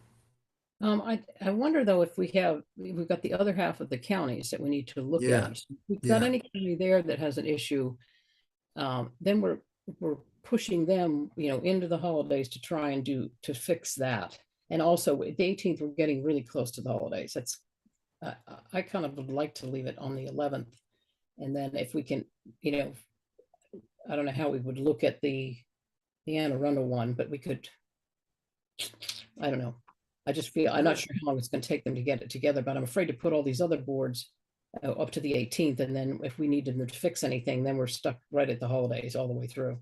I wonder though if we've got the other half of the counties that we need to look at. So if we've got any county there that has an issue, then we're pushing them, into the holidays to try and to fix that. And also the 18th, we're getting really close to the holidays. That's I kind of would like to leave it on the 11th, and then if we can, I don't know how we would look at the Anne Arundel one, but we could, I don't know. I just feel, I'm not sure how long it's going to take them to get it together, but I'm afraid to put all these other boards up to the 18th. And then if we needed them to fix anything, then we're stuck right at the holidays all the way through.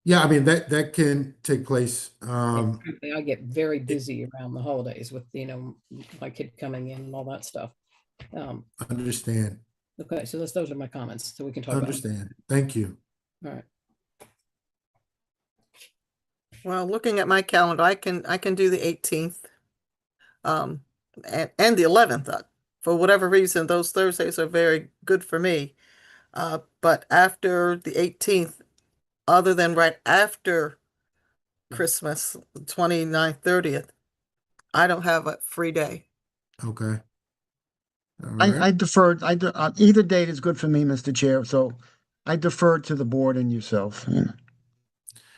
Yeah, I mean, that can take place. I get very busy around the holidays with, my kid coming in and all that stuff. Understand. Okay, so those are my comments, so we can talk about it. Understand. Thank you. All right. Well, looking at my calendar, I can do the 18th, and the 11th. For whatever reason, those Thursdays are very good for me. But after the 18th, other than right after Christmas, 29th, 30th, I don't have a free day. Okay. All I right. deferred, either date is good for me, Mr. Chair, so I defer to the board and yourself.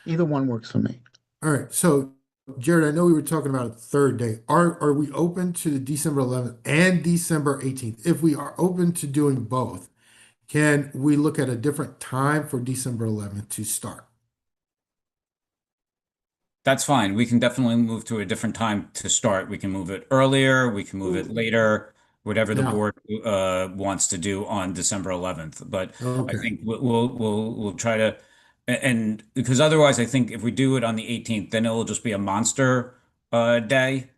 Either one works for me. All right. So, Jared, I know we were talking about a third day. Are we open to the December 11th and December 18th? If we are open to doing both, can we look at a different time for December 11th to start? That's fine. We can definitely move to a different time to start. We can move it earlier, we can move it later, whatever the Now, board wants to do on December 11th. But I okay. think we'll try to, and because otherwise I think if we do it on the 18th, then it'll just be a monster day.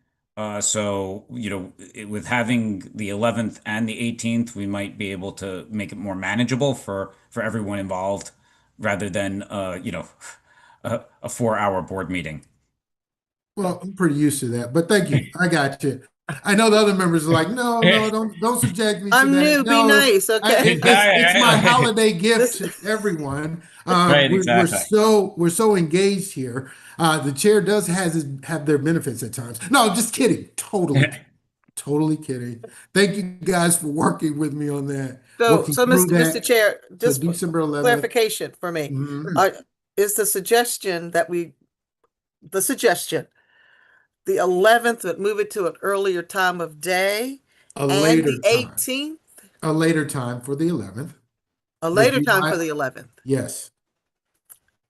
So, with having the 11th and the 18th, we might be able to make it more manageable for everyone involved rather than a 4-hour board meeting. Well, I'm pretty used to that, but thank you. I got you. I know the other members are like, no, don't subject me to I'm that. new, be No, nice, okay? it's my holiday gift to everyone. Right, We're exactly. so engaged here. The chair does have their benefits at times. No, just kidding. Totally kidding. Thank you guys for working with me on that. Working So through Mr. that. Chair, So just for December 11th. clarification for me. Mhm. Is the suggestion the 11th would move it to an earlier time of day A and later the time. 18th, A later time for the 11th. a Would later be time my- for the 11th. Yes.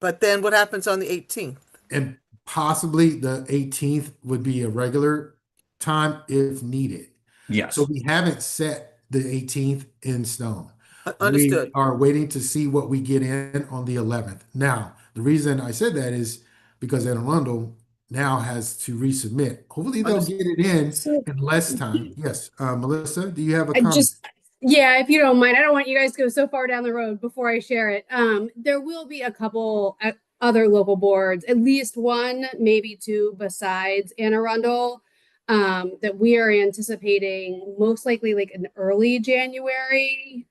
But then what happens on the 18th? And possibly the 18th would be a regular time if needed. Yes. So we haven't set the 18th in stone. Understood. We are waiting to see what we get in on the 11th. Now, the reason I said that is because Anne Arundel now has to resubmit. Hopefully they'll get it in less time. Yes, Melissa, do you have a comment? Yeah, if you don't mind, I don't want you guys to go so far down the road before I share it. There will be a couple other local boards, at least one, maybe two besides Anne Arundel, that we are anticipating most likely like an early January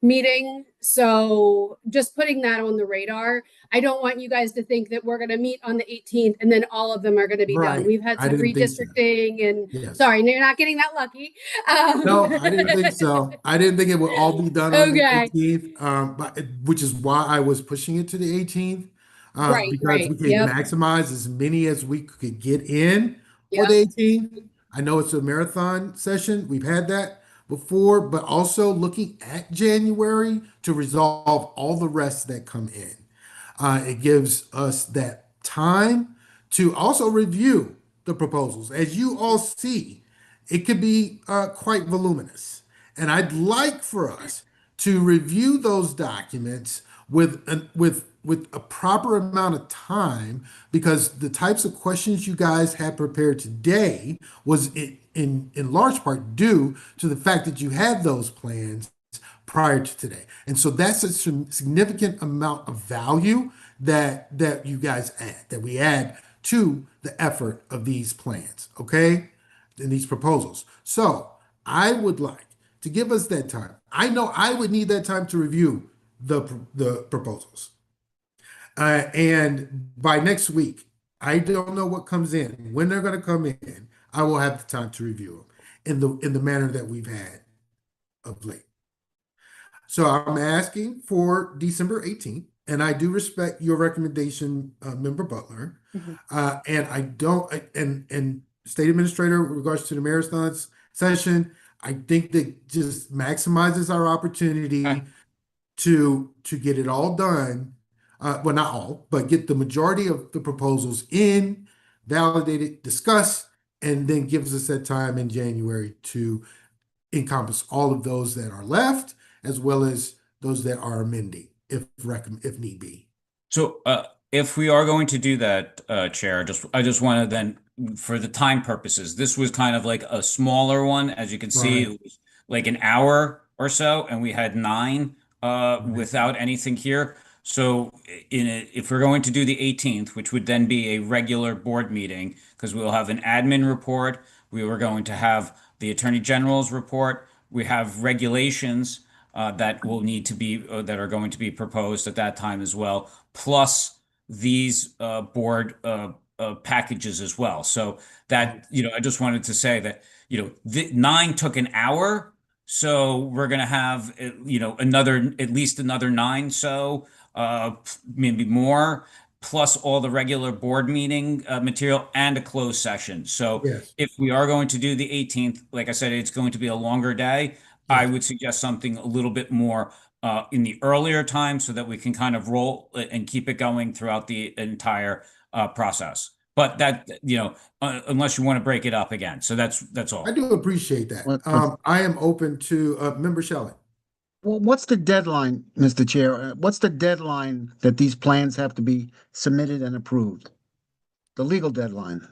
meeting. So just putting that on the radar. I don't want you guys to think that we're going to meet on the 18th and then all of them are going to be Right. done. We've had I some didn't think so. redistricting and Yes. sorry, you're not getting that lucky. No, I didn't think so. I didn't think it would all be done on the Okay. 18th, which is why I was pushing it to the 18th. Right, Because we could yep. maximize as many as we could get in for Yep. the 18th. I know it's a marathon session. We've had that before, but also looking at January to resolve all the rest that come in. It gives us that time to also review the proposals. As you all see, it could be quite voluminous. And I'd like for us to review those documents with a proper amount of time, because the types of questions you guys had prepared today was in large part due to the fact that you had those plans prior to today. And so that's a significant amount of value that you guys add, that we add to the effort of these plans, okay? And these proposals. So I would like to give us that time. I know I would need that time to review the proposals. And by next week, I don't know what comes in, when they're going to come in. I will have the time to review them in the manner that we've had of late. So I'm asking for December 18th, and I do respect your recommendation, Member Butler. And I don't, and State Administrator, with regards to the marathon session, I think that just maximizes our opportunity to get it all done. Well, not all, but get the majority of the proposals in, validated, discussed, and then gives us that time in January to encompass all of those that are left, as well as those that are amending, if need be. So if we are going to do that, Chair, I just want to then, for the time purposes, this was kind of like a smaller one. As you can see, Right. it was like an hour or so, and we had 9 without anything here. So if we're going to do the 18th, which would then be a regular board meeting, because we'll have an admin report, we were going to have the Attorney General's report, we have regulations that will need to be that are going to be proposed at that time as well, plus these board packages as well. So that, I just wanted to say that, the 9 took an hour. So we're going to have, at least another 9. So, maybe more, plus all the regular board meeting material and a closed session. So Yes. if we are going to do the 18th, like I said, it's going to be a longer day. I would suggest something a little bit more in the earlier time so that we can kind of roll and keep it going throughout the entire process. But that, unless you want to break it up again. So that's all. I do appreciate that. I am open to Member Shelley. Well, what's the deadline, Mr. Chair? What's the deadline that these plans have to be submitted and approved? The legal deadline.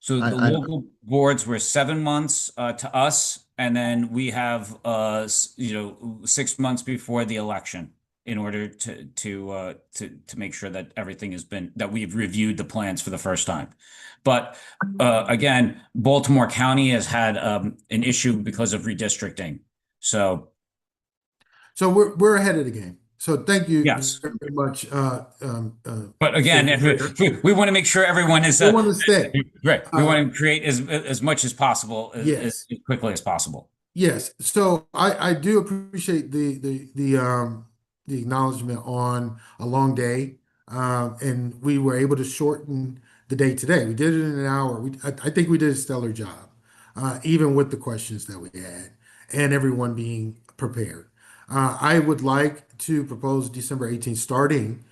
So the local boards were 7 months to us, and then we have 6 months before the election in order to make sure that everything that we've reviewed the plans for the first time. But again, Baltimore County has had an issue because of redistricting. So we're ahead of the game. So thank you Yes. very much. But again, we want to make sure everyone is. We want to stay. Right. We want to create as much as possible, Yes. as quickly as possible. Yes. So I do appreciate the acknowledgement on a long day. And we were able to shorten the day today. We did it in an hour. I think we did a stellar job, even with the questions that we had and everyone being prepared. I would like to propose December 18th, starting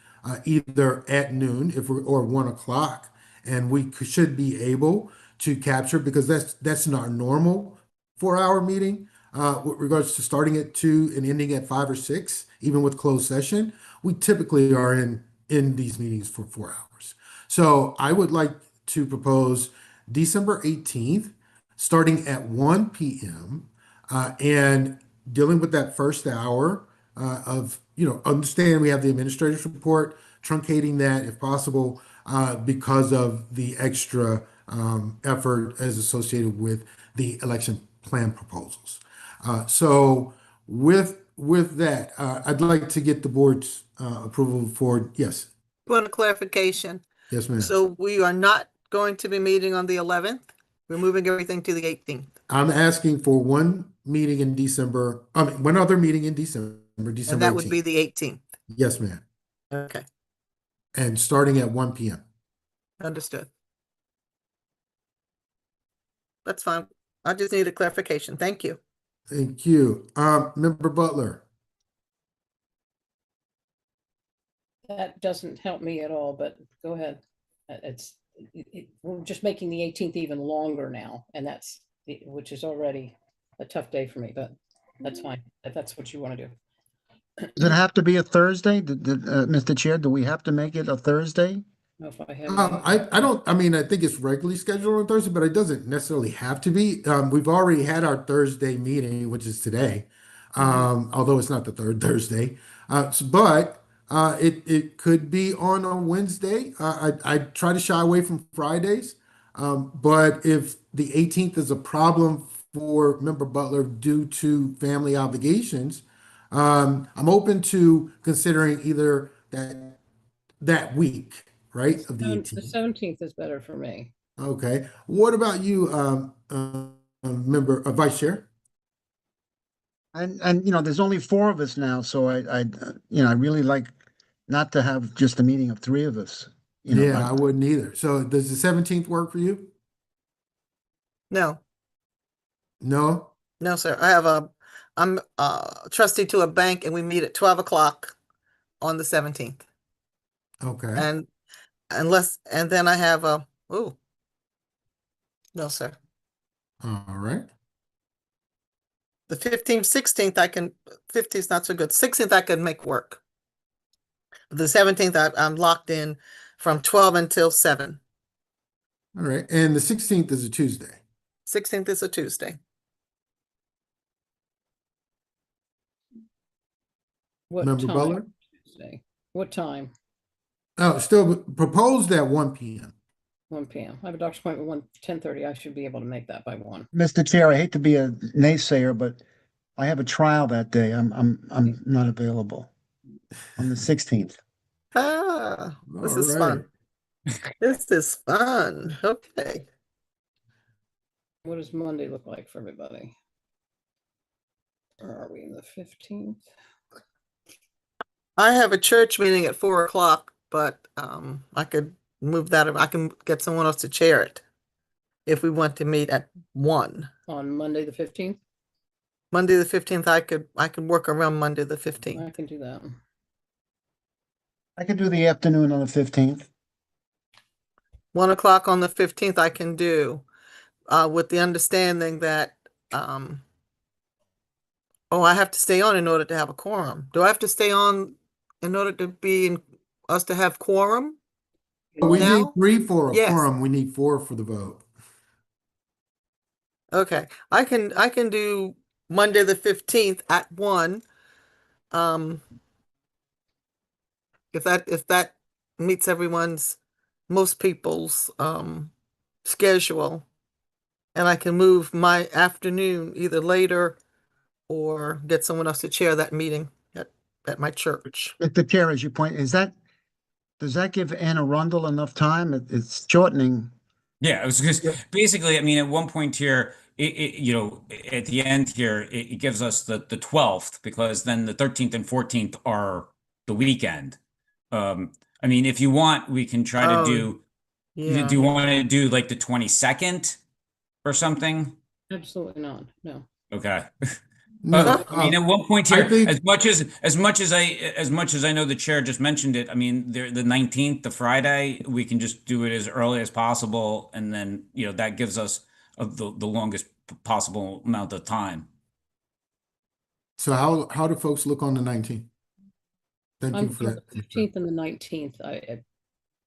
either at noon or 1 o'clock, and we should be able to capture, because that's not normal 4-hour meeting with regards to starting at 2 and ending at 5 or 6, even with closed session. We typically are in these meetings for 4 hours. So I would like to propose December 18th, starting at 1 p.m. And dealing with that first hour of, understand we have the administrator's report, truncating that if possible, because of the extra effort as associated with the election plan proposals. So with that, I'd like to get the board's approval for, yes. Point of clarification. Yes, ma'am. So we are not going to be meeting on the 11th. We're moving everything to the 18th. I'm asking for one meeting in December. One other meeting in December. And that would be the 18th. Yes, ma'am. Okay, And starting at 1 p.m. understood. That's fine. I just need a clarification. Thank you. Thank you. Member Butler. That doesn't help me at all, but go ahead. We're just making the 18th even longer now, and which is already a tough day for me, but that's fine. If that's what you want to do. Does it have to be a Thursday? Mr. Chair, do we have to make it a Thursday? No, if I have. I don't, I think it's regularly scheduled on Thursday, but it doesn't necessarily have to be. We've already had our Thursday meeting, which is today, although it's not the third Thursday. But it could be on a Wednesday. I try to shy away from Fridays. But if the 18th is a problem for Member Butler due to family obligations, I'm open to considering either that week, right, of the 18th. The 17th is better for me. Okay. What about you, Vice Chair? And there's only 4 of us now, so I really like not to have just a meeting of 3 of us. I wouldn't either. So does the 17th work for you? No, No? no, sir. I'm trustee to a bank, and we meet at 12 o'clock on the 17th. Okay. And then I have no, sir. All right. The 15th, 16th, 15th is not so good. 16th, I can make work. The 17th, I'm locked in from 12 until 7. All right. And the 16th is a Tuesday. 16th is a Tuesday. What Member time? Butler? Tuesday? What time? Oh, still proposed at 1 p.m. 1 p.m. I have a doctor's appointment 10:30. I should be able to make that by 1. Mr. Chair, I hate to be a naysayer, but I have a trial that day. I'm not available on the 16th. This is All fun. right. This is fun. Okay. What does Monday look like for everybody? Or are we in the 15th? I have a church meeting at 4 o'clock, but I could move that. I can get someone else to chair it if we want to meet at 1. On Monday, the 15th? Monday the 15th, I could work around Monday the 15th. I can do that. I could do the afternoon on the 15th. 1 o'clock on the 15th I can do, with the understanding that, I have to stay on in order to have a quorum. Do I have to stay on in order to us to have quorum? We need Now? 3 for a Yes. quorum. We need 4 for the vote. Okay, I can do Monday the 15th at 1. If that meets most people's schedule, and I can move my afternoon either later or get someone else to chair that meeting at my church. At the chair, as you point, does that give Anne Arundel enough time? It's shortening. Yeah, it was just basically, I mean, at one point here, at the end here, it gives us the 12th, because then the 13th and 14th are the weekend. I mean, if you want, we can try to do, Yeah. do you want to do like the 22nd or something? Absolutely not. No. Okay. No, I mean, at one point I here, think- as much as I know the chair just mentioned it, I mean, the 19th, the Friday, we can just do it as early as possible, and then that gives us the longest possible amount of time. So how do folks look on the 19th? Thank I'm you for for that. the 15th and the 19th. I'm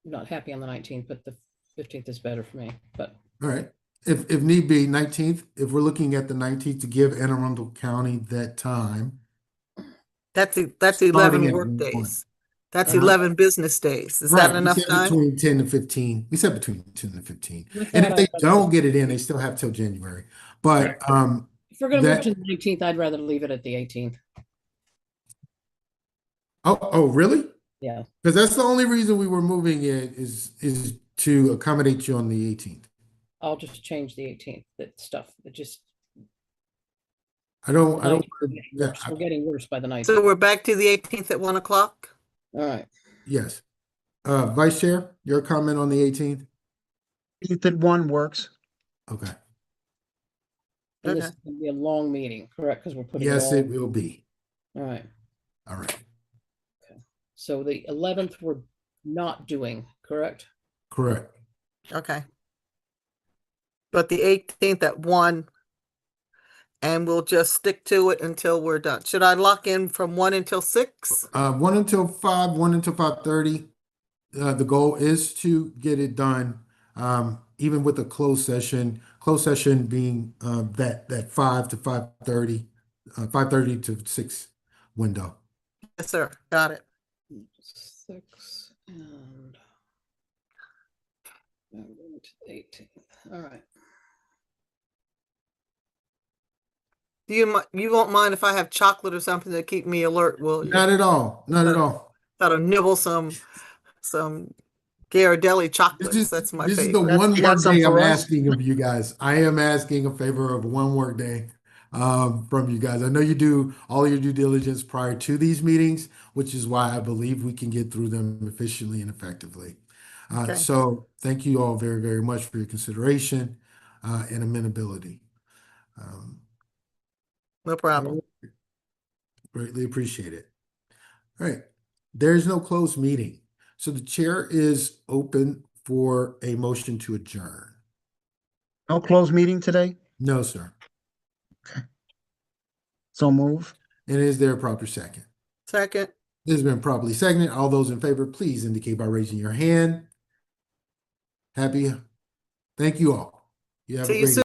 not happy on the 19th, but the 15th is better for me. But All right. If need be, 19th, if we're looking at the 19th to give Anne Arundel County that time. That's Starting 11 at work 1. days. That's Uh-huh. 11 business days. Is Right, that we enough said time? between 10 and 15. We said between 10 and 15. with And that, if they I'd don't rather- get it in, they still have till January. But if we're going to move that- to the 19th, I'd rather leave it at the 18th. oh, really? Yeah. Because that's the only reason we were moving it is to accommodate you on the 18th. I'll just change the 18th. That stuff. It just I don't. we're getting worse by the 19th. So we're back to the 18th at 1 o'clock? All right. Yes. Vice Chair, your comment on the 18th? 18th at 1 works. Okay. And this Okay. is going to be a long meeting, correct? Because we're putting Yes, it it will be. all right. All right. So the 11th we're not doing, correct? Correct. Okay. But the 18th at 1, and we'll just stick to it until we're done. Should I lock in from 1 until 6? 1 until 5, 1 until 5:30. The goal is to get it done, even with a closed session. Closed session being that 5 to 5:30, 5:30 to 6 window. Yes, sir. Got it. 6 and I'm going to the 18th. All right. You won't mind if I have chocolate or something to keep me alert, will you? Not at all. Not at all. Gotta nibble some Ghirardelli chocolates. This is, That's my this is the favorite. one You got work some day I'm for us? asking of you guys. I am asking a favor of one work day from you guys. I know you do all your due diligence prior to these meetings, which is why I believe we can get through them efficiently and effectively. Okay. So thank you all very, very much for your consideration and amenability. No problem. Greatly appreciate it. All right. There's no closed meeting. So the chair is open for a motion to adjourn. No closed meeting today? No, sir. So move. And is there a proper second? Second. This has been properly seconded. All those in favor, please indicate by raising your hand. Happy. Thank you all. You have See a you great soon.